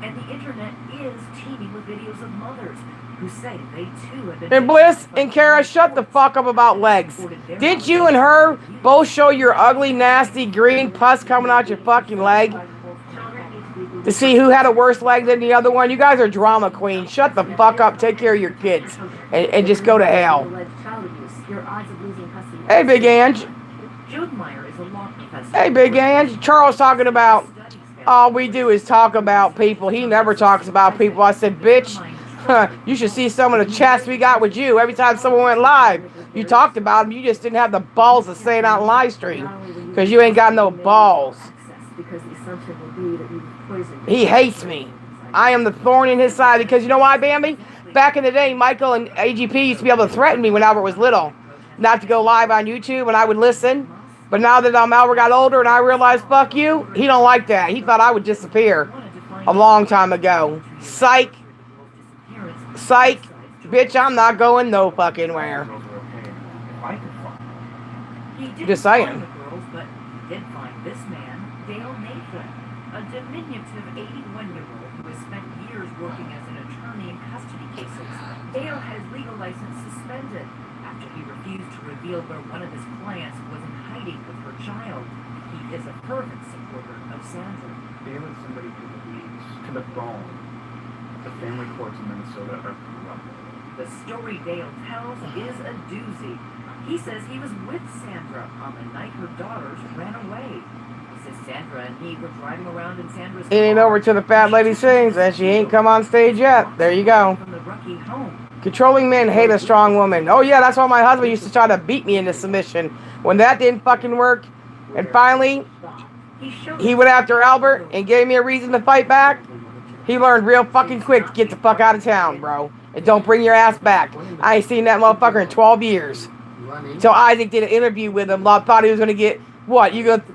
S13: And the internet is teeming with videos of mothers who say they too have been...
S6: And Bliss and Kara, shut the fuck up about legs. Didn't you and her both show your ugly, nasty, green pus coming out your fucking leg? to see who had a worse leg than the other one. You guys are drama queens. Shut the fuck up. Take care of your kids. And just go to hell. Hey, Big Ange. Hey, Big Ange. Charles talking about, all we do is talk about people. He never talks about people. I said, bitch, you should see some of the chats we got with you. Every time someone went live, you talked about them. You just didn't have the balls to say it on live stream. Because you ain't got no balls. He hates me. I am the thorn in his side. Because you know why, Bambi? Back in the day, Michael and AGP used to be able to threaten me when Albert was little. Not to go live on YouTube, and I would listen. But now that Albert got older and I realized, fuck you, he don't like that. He thought I would disappear a long time ago. Psych. Psych. Bitch, I'm not going no fucking where. Just saying.
S13: But did find this man, Dale Nathan, a diminutive 81-year-old who has spent years working as an attorney in custody cases. Dale had his legal license suspended after he refused to reveal where one of his clients was in hiding with her child. He is a fervent supporter of Sandra.
S11: Dale is somebody who believes to the bone the family courts in Minnesota are corrupt.
S13: The story Dale tells is a doozy. He says he was with Sandra on the night her daughters ran away. He says Sandra and he were driving around in Sandra's car.
S6: It ain't over till the fat lady sings, and she ain't come on stage yet. There you go.
S13: From the Rucky home.
S6: Controlling men hate a strong woman. Oh yeah, that's why my husband used to try to beat me into submission. When that didn't fucking work, and finally, he went after Albert and gave me a reason to fight back. He learned real fucking quick to get the fuck out of town, bro. And don't bring your ass back. I ain't seen that motherfucker in 12 years. So Isaac did an interview with him. Thought he was gonna get what?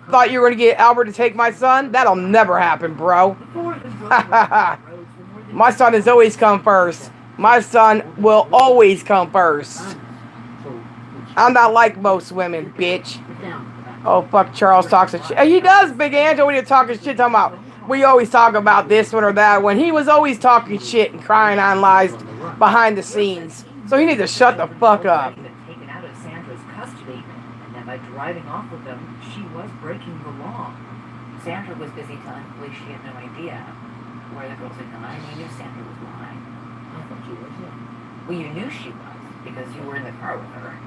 S6: Thought you were gonna get Albert to take my son? That'll never happen, bro. My son has always come first. My son will always come first. I'm not like most women, bitch. Oh fuck, Charles talks shit. He does, Big Angel, when you're talking shit. Talking about we always talk about this one or that one. He was always talking shit and crying on lies behind the scenes. So he needs to shut the fuck up.
S13: Taken out of Sandra's custody, and then by driving off with them, she was breaking the law.
S1: Sandra was busy telling police she had no idea where the girls had gone. We knew Sandra was lying. I thought you were too. Well, you knew she was because you were in the car with her.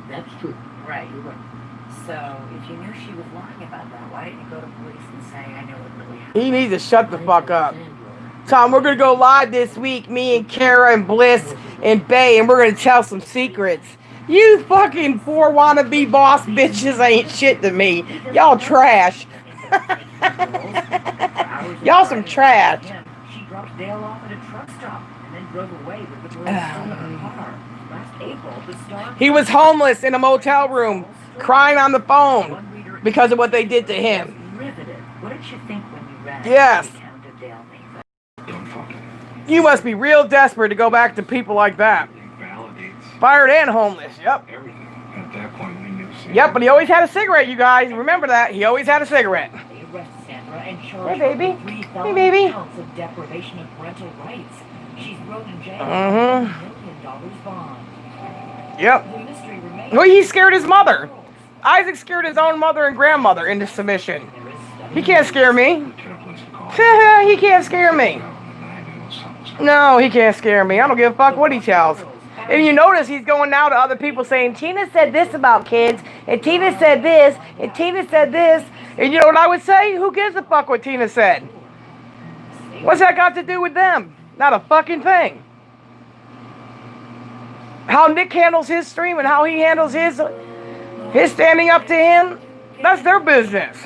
S1: That's true. Right. You're right. So, if you knew she was lying about that, why didn't you go to police and say, I know what really happened?
S6: He needs to shut the fuck up. Tom, we're going to go live this week, me and Kara and Bliss and Bay, and we're going to tell some secrets. You fucking poor wannabe boss bitches ain't shit to me. Y'all trash. Y'all some trash.
S13: She dropped Dale off at a truck stop and then drove away with the girls still in her car. Last April, the star...
S6: He was homeless in a motel room, crying on the phone because of what they did to him.
S13: Riveted. What did you think when you read
S6: Yes.
S13: the account of Dale Nathan?
S6: You must be real desperate to go back to people like that.
S2: Validates
S6: Fired and homeless. Yep.
S2: everything. At that point, we knew.
S6: Yep, but he always had a cigarette, you guys. Remember that. He always had a cigarette.
S13: They arrested Sandra and
S6: Hey,
S13: charged
S6: baby.
S13: her with 3
S6: Hey,
S13: felony
S6: baby.
S13: counts of deprivation of parental rights. She's thrown in jail
S6: Mhm.
S13: $1 million bond.
S6: Yep.
S13: The mystery remains.
S6: Well, he scared his mother. Isaac scared his own mother and grandmother into submission. He can't scare me. He can't scare me. No, he can't scare me. I don't give a fuck what he tells. And you notice he's going now to other people saying, Tina said this about kids, and Tina said this, and Tina said this. And you know what I would say? Who gives a fuck what Tina said? What's that got to do with them? Not a fucking thing. How Nick handles his stream and how he handles his standing up to him, that's their business.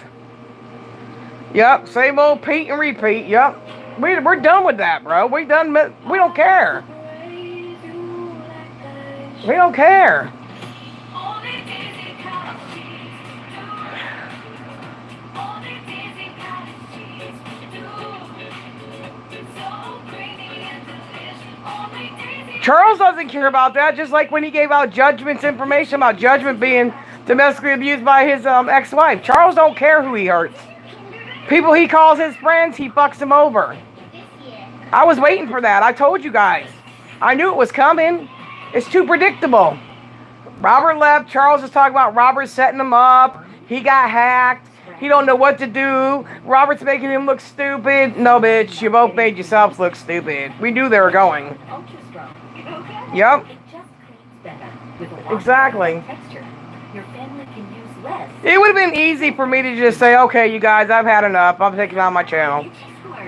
S6: Yep, same old Pete and repeat. Yep, we're done with that, bro. We don't care. We don't care. Charles doesn't care about that, just like when he gave out Judgment's information about Judgment being domestically abused by his ex-wife. Charles don't care who he hurts. People he calls his friends, he fucks them over. I was waiting for that. I told you guys. I knew it was coming. It's too predictable. Robert left. Charles is talking about Robert setting him up. He got hacked. He don't know what to do. Robert's making him look stupid. No, bitch, you both made yourselves look stupid. We knew they were going. Yep. Exactly.
S16: Your family can use less.
S6: It would have been easy for me to just say, okay, you guys, I've had enough. I'm taking down my channel.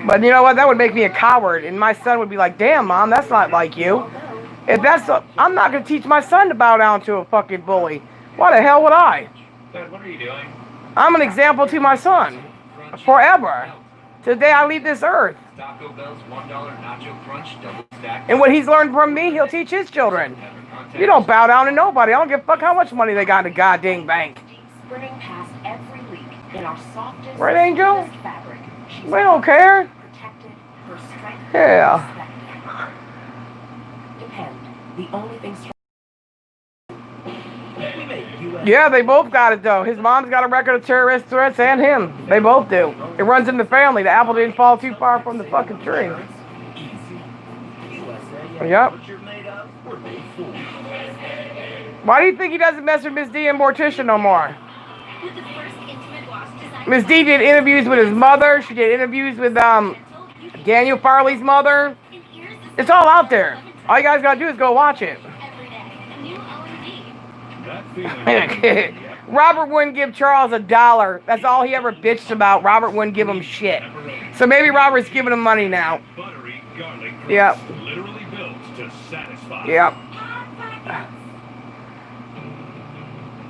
S6: But you know what? That would make me a coward. And my son would be like, damn, Mom, that's not like you. If that's, I'm not going to teach my son to bow down to a fucking bully. Why the hell would I?
S3: Dad, what are you doing?
S6: I'm an example to my son. Forever. Today I leave this earth.
S3: Taco Bell's $1 nacho crunch double stack.
S6: And what he's learned from me, he'll teach his children. You don't bow down to nobody. I don't give a fuck how much money they got in the goddamn bank.
S16: Sprinting past every leak in our softest,
S6: Right, Angel?
S16: fabric.
S6: We don't care.
S16: Protected, her strength,
S6: Yeah.
S16: depend. The only thing strong.
S6: Yeah, they both got it though. His mom's got a record of terrorist threats and him. They both do. It runs in the family. The apple didn't fall too far from the fucking tree. Yep. Why do you think he doesn't mess with Miss D and Morticia no more? Miss D did interviews with his mother. She did interviews with Daniel Farley's mother. It's all out there. All you guys gotta do is go watch it. Robert wouldn't give Charles $1. That's all he ever bitched about. Robert wouldn't give him shit. So maybe Robert's giving him money now. Yep. Yep.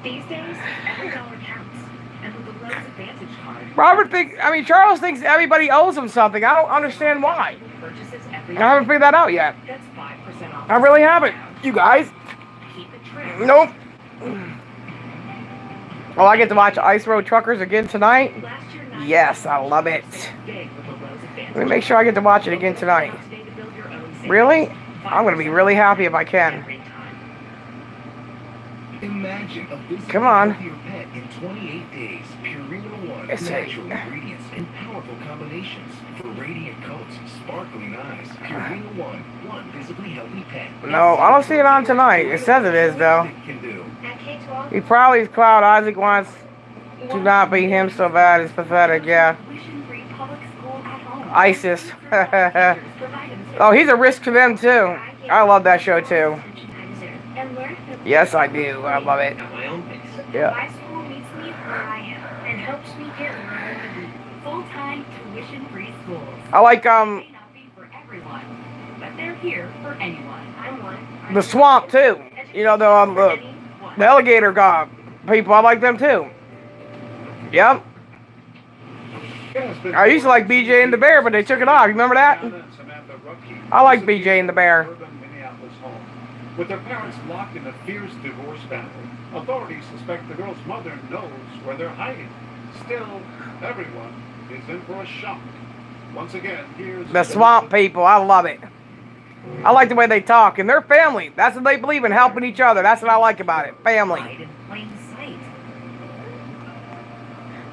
S9: These days, every dollar counts. And with the Lowe's Advantage card,
S6: Charles thinks everybody owes him something. I don't understand why.
S9: purchases every
S6: I haven't figured that out yet.
S9: That's 5% off.
S6: I really haven't. You guys?
S9: Keep it trim.
S6: Nope. Oh, I get to watch Ice Road Truckers again tonight? Yes, I love it. Let me make sure I get to watch it again tonight. Really? I'm going to be really happy if I can.
S2: Imagine a physical
S6: Come on.
S2: healthier pet in 28 days. Purina One,
S6: It's a-
S2: natural ingredients and powerful combinations for radiant coats, sparkling eyes. Purina one visibly healthy pet.
S6: No, I don't see it on tonight. It says it is, though.
S2: Can do.
S6: He probably is Cloud. Isaac wants to not be him so bad. It's pathetic, yeah. ISIS. Oh, he's a risk to them, too. I love that show, too. Yes, I do. I love it. Yeah.
S16: My school meets me where I am and helps me get where I want to be. Full-time, tuition-free schools.
S6: I like,
S16: May not be for everyone, but they're here for anyone. I'm one.
S6: the swamp, too. You know, the alligator god people. I like them, too. Yep. I used to like BJ and the Bear, but they took it off. You remember that? I like BJ and the Bear.
S8: With their parents locked in a fierce divorce battle, authorities suspect the girl's mother knows where they're hiding. Still, everyone is in for a shock. Once again, here's
S6: The swamp people. I love it. I like the way they talk. And they're family. That's what they believe in, helping each other. That's what I like about it. Family.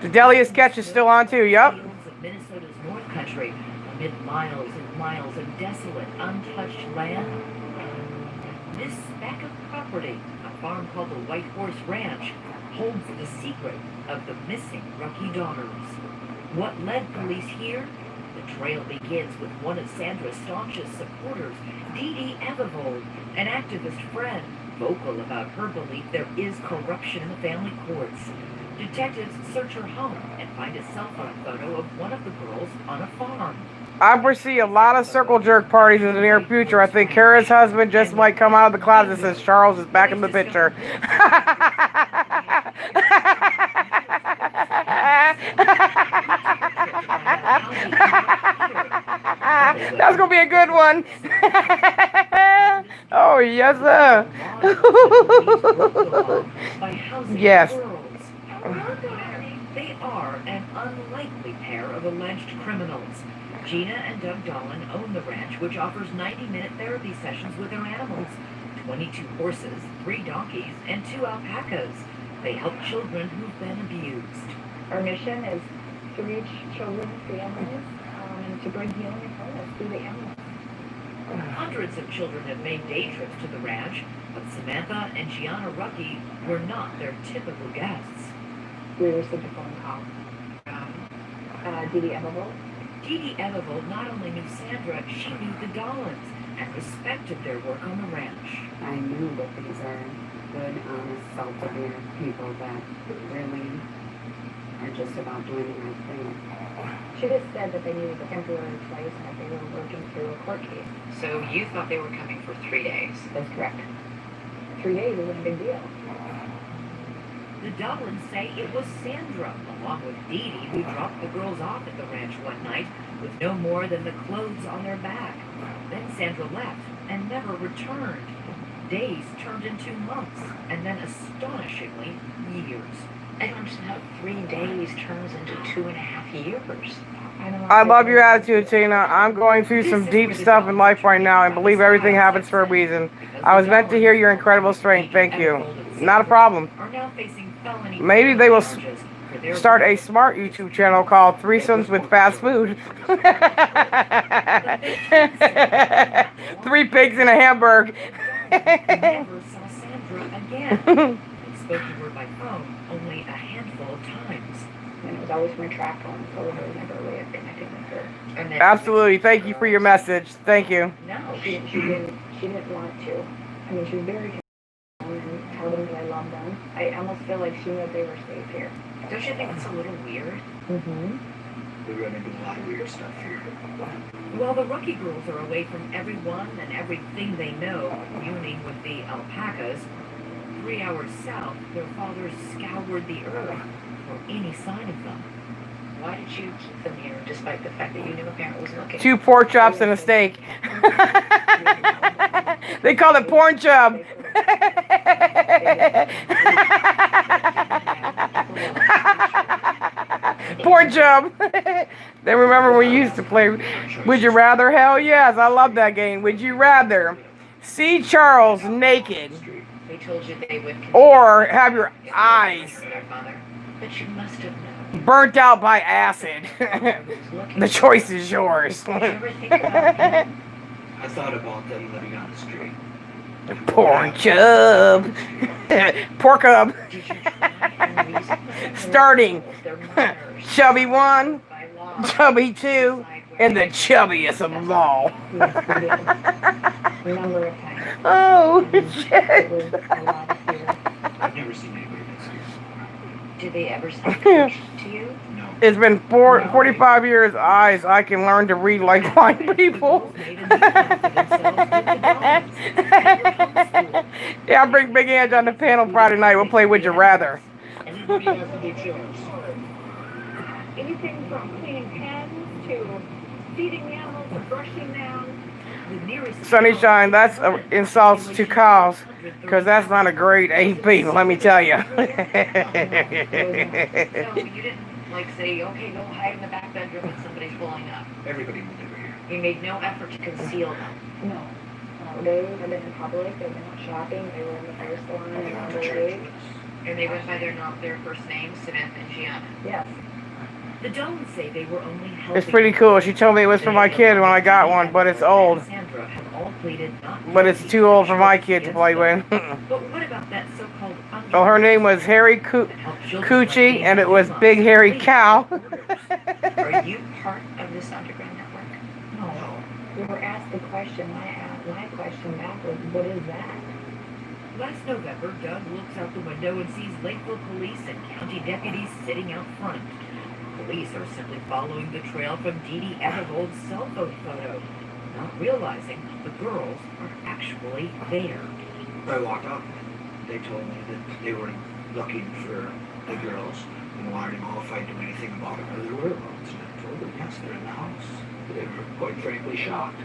S6: The Delia sketch is still on, too. Yep.
S13: Fields of Minnesota's North Country, amid miles and miles of desolate, untouched land. This speck of property, a farm called the White Horse Ranch, holds the secret of the missing Rucky daughters. What led police here? The trail begins with one of Sandra's staunchest supporters, Dee Dee Evivold, an activist friend, vocal about her belief there is corruption in the family courts. Detectives search her home and find a cell phone photo of one of the girls on a farm.
S6: I foresee a lot of circle jerk parties in the near future. I think Kara's husband just might come out of the closet and says Charles is back in the picture. That's going to be a good one. Oh, yes, sir. Yes.
S13: They are an unlikely pair of alleged criminals. Gina and Doug Dolan own the ranch, which offers 90-minute therapy sessions with their animals. 22 horses, 3 donkeys, and 2 alpacas. They help children who've been abused.
S14: Our mission is to reach children and families and to bring healing and wholeness through the animals.
S13: Hundreds of children have made day trips to the ranch, but Samantha and Gianna Rucky were not their typical guests.
S14: We received a phone call Dee Dee Evervold.
S13: Dee Dee Evervold not only knew Sandra, she knew the Dollins and respected their work on the ranch.
S17: I knew that these are good, honest, self-aware people that really are just about doing the right thing.
S14: She just said that they needed a temporary place and that they were working through a court case.
S1: So you thought they were coming for 3 days?
S14: That's correct. 3 days isn't a big deal.
S13: The Dollins say it was Sandra, along with Dee Dee, who dropped the girls off at the ranch one night with no more than the clothes on their back. Then Sandra left and never returned. Days turned into months, and then astonishingly, years.
S1: I don't understand how 3 days turns into 2.5 years.
S6: I love your attitude, Tina. I'm going through some deep stuff in life right now and believe everything happens for a reason. I was meant to hear your incredible strength. Thank you. Not a problem. Maybe they will start a smart YouTube channel called Threesomes with Fast Food. 3 pigs and a hamburger.
S13: Never saw Sandra again. They spoke to her by phone only a handful of times.
S14: And it was always from a track phone, so there was never a way of connecting with her. And then
S6: Absolutely. Thank you for your message. Thank you.
S14: no, she didn't want to. I mean, she was very concerned and tell them that I love them. I almost feel like she knew that they were safe here.
S1: Don't you think it's a little weird?
S14: Mm-hmm.
S4: We run into a lot of weird stuff here.
S13: While the Rookie girls are away from everyone and everything they know, communing with the alpacas, 3 hours south, their fathers scoured the earth for any sign of them.
S1: Why did you keep them here, despite the fact that you knew a parent was looking?
S6: 2 pork chops and a steak. They call it porn chub. Porn chub. Then remember we used to play Would You Rather? Hell yes, I love that game. Would you rather see Charles naked
S1: They told you they would.
S6: or have your eyes
S1: Their mother, but you must have known.
S6: burnt out by acid? The choice is yours.
S1: Did you ever think about that?
S4: I thought about them living on the street.
S6: Porn chub. Pork up.
S1: Did you try and reason
S6: Starting
S1: their mothers
S6: chubby 1,
S1: by law
S6: chubby 2, and the chubbiest of them all.
S14: A number of times.
S6: Oh,
S14: It
S6: shit.
S14: was a lot of fear.
S4: I've never seen anybody that scared.
S1: Did they ever sound to you?
S4: No.
S6: It's been 45 years. Eyes, I can learn to read like blind people. Yeah, I'll bring Big Ange on the panel Friday night. We'll play Would You Rather.
S14: Everybody has to do chores. Anything from cleaning pens to feeding the animals to brushing them.
S6: Sunnyshine, that's insults to cows, because that's not a great AP, let me tell you.
S1: So you didn't like say, okay, go hide in the back bedroom when somebody's pulling up.
S4: Everybody moved over here.
S1: You made no effort to conceal them.
S14: No. They have been in public, they've been out shopping, they were in the hair salon and on the lake.
S1: And they went by their first names, Samantha and Gianna.
S14: Yes.
S13: The Dollins say they were only helping.
S6: It's pretty cool. She told me it was for my kid when I got one, but it's old.
S13: Sandra have all pleaded not
S6: But it's too old for my kid to play with.
S13: But what about that so-called
S6: Well, her name was Harry Coochie, and it was Big Hairy Cow.
S1: Are you part of this underground network?
S14: No. We were asked the question, my question back was, what is that?
S13: Last November, Doug looks out the window and sees Lakeville police and county deputies sitting out front. Police are simply following the trail from Dee Dee Evervold's cell phone photo, not realizing the girls are actually there.
S4: I walked up. They told me that they were looking for the girls and wanted to know if I'd do anything about it or their whereabouts. And I told them, yes, they're in the house. They were quite frankly shocked.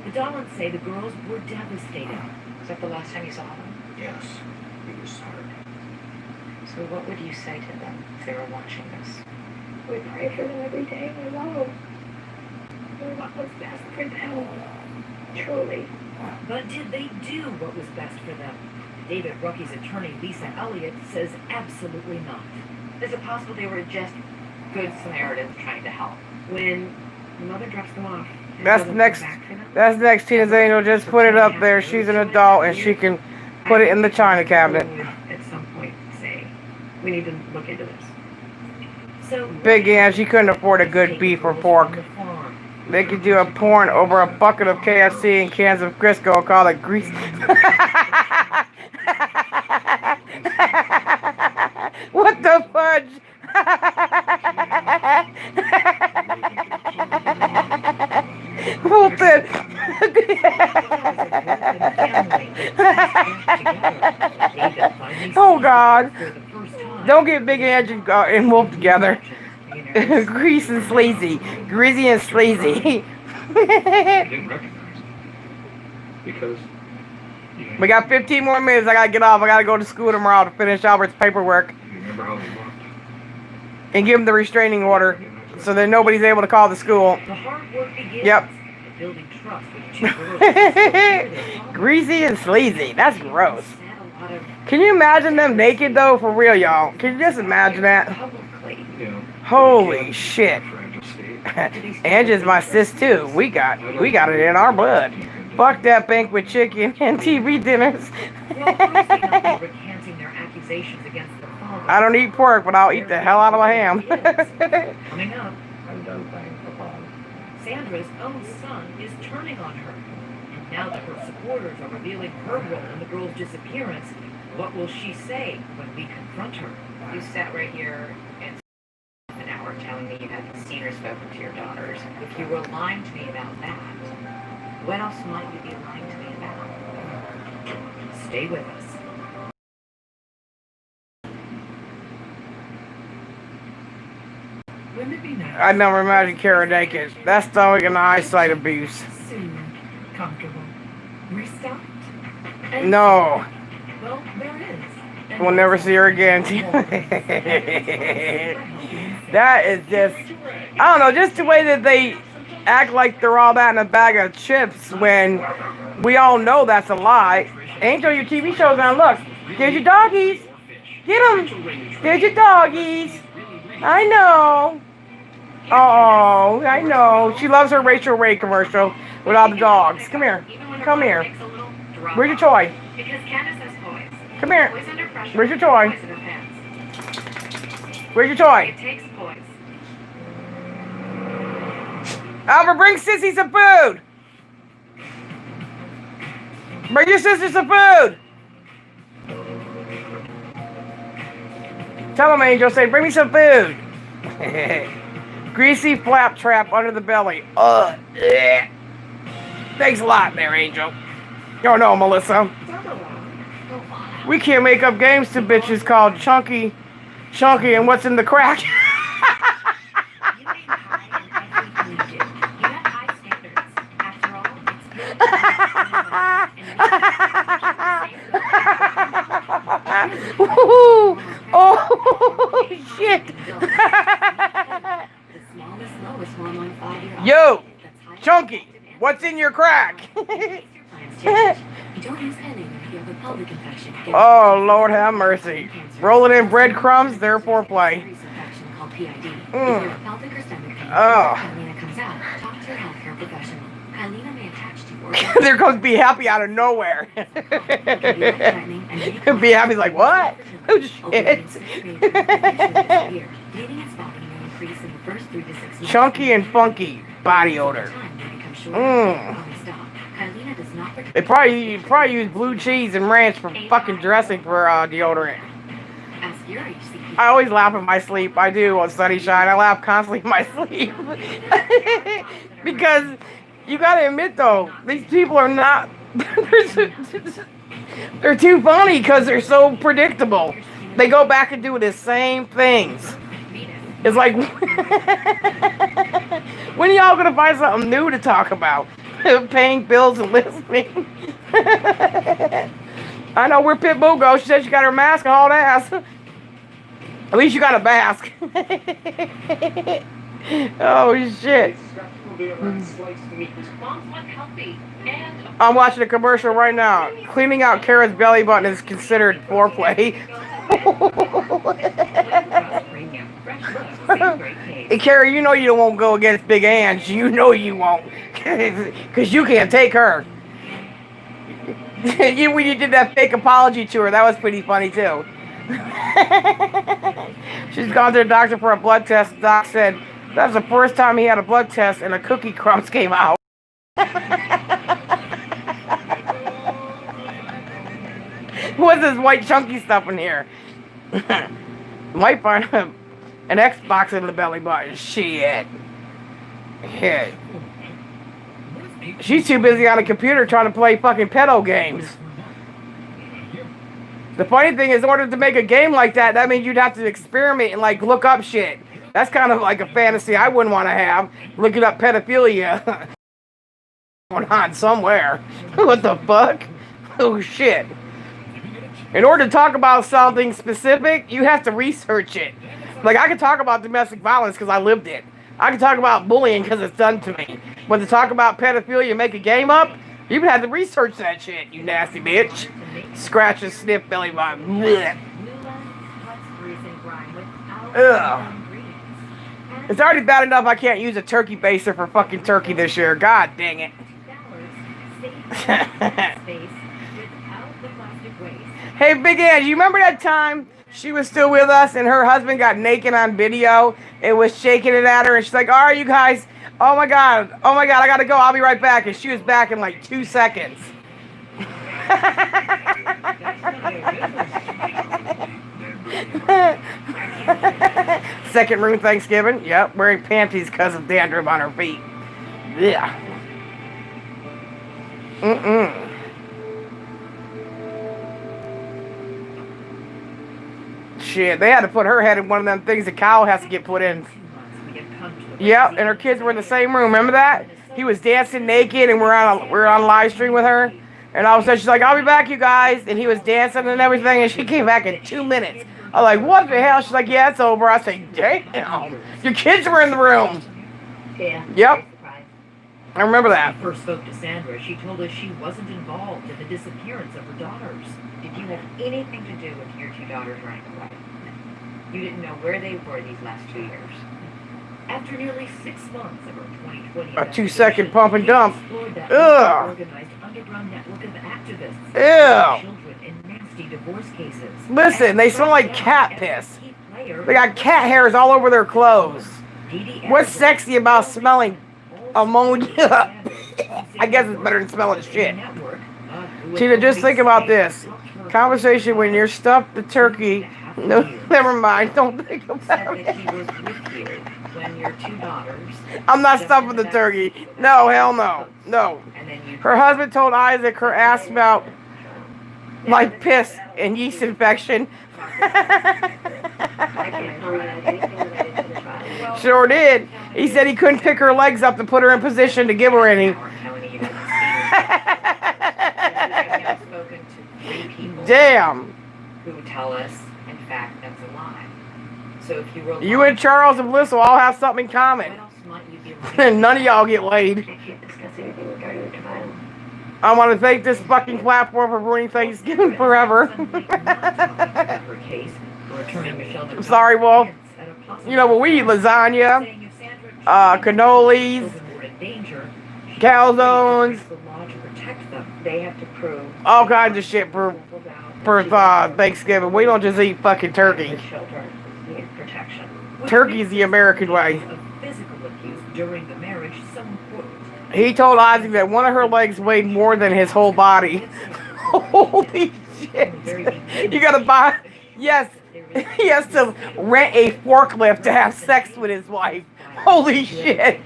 S13: The Dollins say the girls were devastated.
S1: Was that the last time you saw them?
S4: Yes, it was hard.
S1: So what would you say to them if they were watching this?
S14: We pray for them every day, we love. We want what's best for them. Truly.
S13: But did they do what was best for them? David Rucky's attorney, Lisa Elliott, says absolutely not.
S1: Is it possible they were just good Samaritans trying to help?
S14: When the mother drops them off.
S6: That's next. Tina's Angel. Just put it up there. She's an adult, and she can put it in the china cabinet.
S14: At some point say, we need to look into this.
S13: So
S6: Big Ann, she couldn't afford a good beef or pork. They could do a porn over a bucket of KFC and cans of Crisco and call it grease. What the fudge? Wilton. Oh God. Don't get Big Ann and Wolf together. Grease and sleazy. Greasy and sleazy.
S7: I didn't recognize him. Because,
S6: We got 15 more minutes. I gotta get off. I gotta go to school tomorrow to finish Albert's paperwork
S7: you remember how he looked?
S6: and give him the restraining order so that nobody's able to call the school.
S13: the hard work begins.
S6: Yep.
S13: Building trust with two girls.
S6: Greasy and sleazy. That's gross.
S13: Had a lot of
S6: Can you imagine them naked though? For real, y'all. Can you just imagine that?
S13: publicly.
S7: You know,
S6: Holy shit.
S7: fragile state.
S6: Angie's my sis too. We got it in our blood. Fuck that banquet chicken and TV dinners.
S13: Well, first they have been recanting their accusations against their father.
S6: I don't eat pork, but I'll eat the hell out of a ham.
S13: Coming up, I'm done playing football. Sandra's own son is turning on her. And now that her supporters are revealing her role in the girl's disappearance, what will she say when we confront her?
S1: You sat right here and an hour telling me you hadn't seen or spoken to your daughters.
S13: If you were lying to me about that, what else might you be lying to me about? Stay with us.
S9: Wouldn't it be nice?
S6: I never imagined Kara naked. That's stomach and eyesight abuse.
S9: Soon, comfortable, restocked.
S6: No.
S9: Well, there is. And
S6: We'll never see her again. That is just, I don't know, just the way that they act like they're all that in a bag of chips when we all know that's a lie. Angel, your TV show's on. Look, there's your doggies. Get them. There's your doggies. I know. Oh, I know. She loves her Rachel Ray commercial with all the dogs. Come here. Come here. Where's your toy?
S12: Because Candace has toys.
S6: Come here.
S12: Toys under pressure.
S6: Where's your toy?
S12: Toys in her pants.
S6: Where's your toy?
S12: It takes toys.
S6: Albert, bring Sissy some food. Bring your sister some food. Tell him, Angel, say, bring me some food. Greasy flap trap under the belly. Thanks a lot there, Angel. Oh no, Melissa. We can't make up games to bitches called Chunky, and what's in the crack. Oh shit! Yo, Chunky, what's in your crack? Oh Lord, have mercy! Rolling in breadcrumbs, therefore play. Oh. They're going to be happy out of nowhere. Be happy like, what? Oh, shit. Chunky and funky body odor. They probably use blue cheese and ranch for fucking dressing for deodorant. I always laugh in my sleep. I do on Sunshine. I laugh constantly in my sleep. Because you gotta admit though, these people are not, they're too funny because they're so predictable. They go back and do the same things. It's like, when are y'all gonna find something new to talk about? Paying bills and listening. I know where Pitbull goes. She said she got her mask and all that ass. At least you got a mask. Oh shit. I'm watching a commercial right now. Cleaning out Kara's belly button is considered foreplay. Hey, Kara, you know you won't go against Big Ange. You know you won't. Because you can't take her. When you did that fake apology to her, that was pretty funny too. She's gone to the doctor for a blood test. The doc said that's the first time he had a blood test and a cookie crumbs came out. What's this white chunky stuff in here? Might find an Xbox in the belly button. Shit. Shit. She's too busy on a computer trying to play fucking pedo games. The funny thing is, in order to make a game like that, that means you'd have to experiment and like look up shit. That's kind of like a fantasy I wouldn't want to have. Looking up pedophilia going on somewhere. What the fuck? Oh shit. In order to talk about something specific, you have to research it. Like, I can talk about domestic violence because I lived it. I can talk about bullying because it's done to me. But to talk about pedophilia and make a game up, you would have to research that shit, you nasty bitch. Scratch and sniff belly button. Blech. Ugh. It's already bad enough I can't use a turkey baster for fucking turkey this year. God dang it. Hey, Big Angie, you remember that time she was still with us and her husband got naked on video and was shaking it at her and she's like, all right, you guys, oh my God, I gotta go, I'll be right back. And she was back in like 2 seconds. Second room Thanksgiving, yep, wearing panties because of dandruff on her feet. Yeah. Shit, they had to put her head in one of them things that Kyle has to get put in. Yep, and her kids were in the same room. Remember that? He was dancing naked, and we're on live stream with her. And all of a sudden, she's like, "I'll be back, you guys." And he was dancing and everything, and she came back in 2 minutes. I'm like, "What the hell?" She's like, "Yeah, it's over." I say, "Damn, your kids were in the room."
S13: Yeah.
S6: Yep. I remember that.
S13: When we first spoke to Sandra, she told us she wasn't involved in the disappearance of her daughters.
S1: Did you have anything to do with your 2 daughters running away? You didn't know where they were these last 2 years.
S13: After nearly 6 months of her 2020
S6: A 2-second pump and dump.
S13: Ugh. Organized underground network of activists.
S6: Ew.
S13: Children in nasty divorce cases.
S6: Listen, they smell like cat piss. They got cat hairs all over their clothes. What's sexy about smelling ammonia? I guess it's better than smelling shit. Tina, just think about this. Conversation when you're stuffed the turkey. No, never mind. Don't think about it.
S1: When your 2 daughters.
S6: I'm not stuffing the turkey. No, hell no. No. Her husband told Isaac her ass smelled like piss and yeast infection. Sure did. He said he couldn't pick her legs up to put her in position to give her any. Damn.
S1: Who tell us, in fact, that's a lie. So if you were
S6: You and Charles and Melissa all have something in common. None of y'all get laid. I want to thank this fucking platform for ruining Thanksgiving forever. I'm sorry, Wolf. You know, when we eat lasagna, cannolis, calzones,
S1: they have to prove
S6: all kinds of shit for Thanksgiving. We don't just eat fucking turkey. Turkey's the American way. He told Ozzy that one of her legs weighed more than his whole body. Holy shit. You gotta buy... Yes, he has to rent a forklift to have sex with his wife. Holy shit.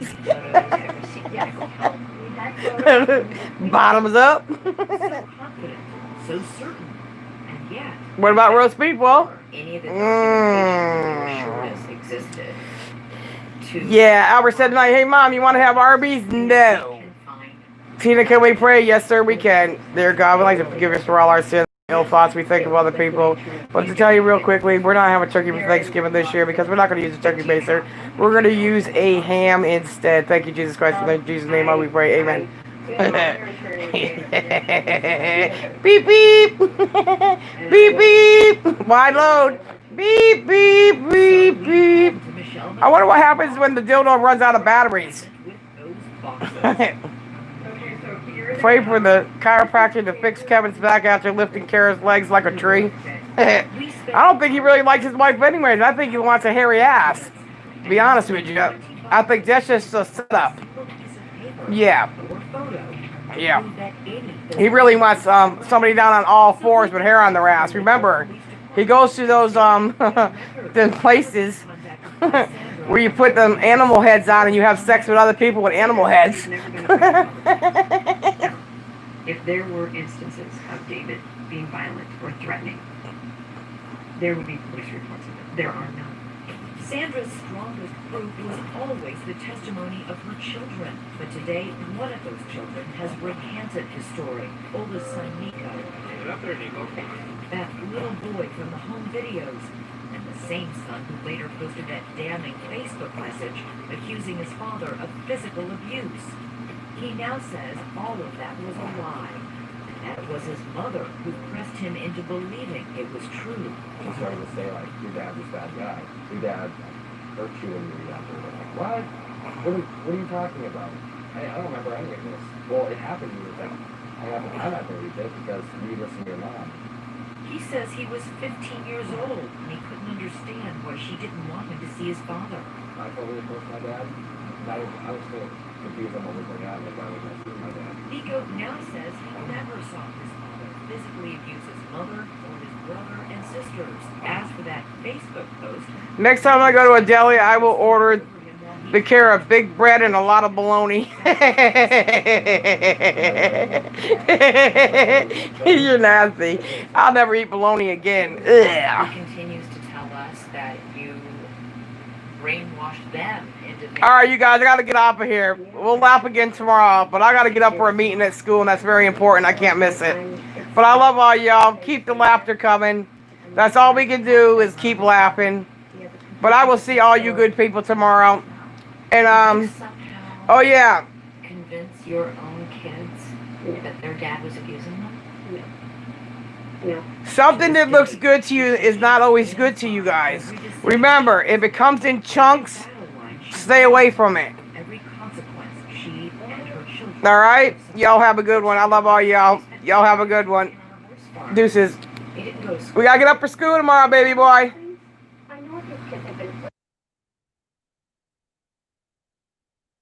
S6: Bottoms up.
S13: So certain. And yet,
S6: what about roast beef, Will?
S1: Any of the documents existed.
S6: Yeah, Albert said tonight, "Hey mom, you want to have Arby's?" No. Tina, can we pray? Yes, sir, we can. Dear God, we'd like to forgive us for all our sins, ill thoughts we think of other people. But to tell you real quickly, we're not having turkey for Thanksgiving this year because we're not going to use a turkey baster. We're going to use a ham instead. Thank you, Jesus Christ. In Jesus' name, we pray. Amen. Beep beep. Beep beep. Wide load. Beep beep beep beep. I wonder what happens when the dildo runs out of batteries. Pray for the chiropractor to fix Kevin's back after lifting Kara's legs like a tree. I don't think he really likes his wife anyways. I think he wants a hairy ass. To be honest with you. I think that's just a setup. Yeah. Yeah. He really wants somebody down on all fours with hair on their ass. Remember, he goes to those the places where you put them animal heads on and you have sex with other people with animal heads.
S17: If there were instances of David being violent or threatening, there would be police reports of it. There are none.
S13: Sandra's strongest proof was always the testimony of her children. But today, one of those children has recanted his story. Oldest son, Nico.
S5: Get up there, Nico.
S13: That little boy from the home videos. And the same son who later posted that damning Facebook message accusing his father of physical abuse. He now says all of that was a lie. And that it was his mother who pressed him into believing it was true.
S3: He started to say, like, your dad's this bad guy. Your dad hurt you when you were younger. We're like, what? What are you talking about? I don't remember any of this. Well, it happened to you. Like, I not believed it because you listened to your mom.
S13: He says he was 15 years old and he couldn't understand why she didn't want him to see his father.
S3: I totally opposed my dad. I was still confused on what was going on. Like, why was I seeing my dad?
S13: Nico now says he never saw his father physically abuse his mother or his brother and sisters. As for that Facebook post...
S6: Next time I go to a deli, I will order the care of big bread and a lot of bologna. You're nasty. I'll never eat bologna again. Ugh.
S1: He continues to tell us that you brainwashed them into...
S6: Alright, you guys, I gotta get off of here. We'll laugh again tomorrow, but I gotta get up for a meeting at school, and that's very important. I can't miss it. But I love all y'all. Keep the laughter coming. That's all we can do is keep laughing. But I will see all you good people tomorrow. And, oh yeah.
S1: Convince your own kids that their dad was abusing them?
S14: No.
S6: Something that looks good to you is not always good to you guys. Remember, if it comes in chunks, stay away from it. Alright? Y'all have a good one. I love all y'all. Y'all have a good one. Deuces. We gotta get up for school tomorrow, baby boy.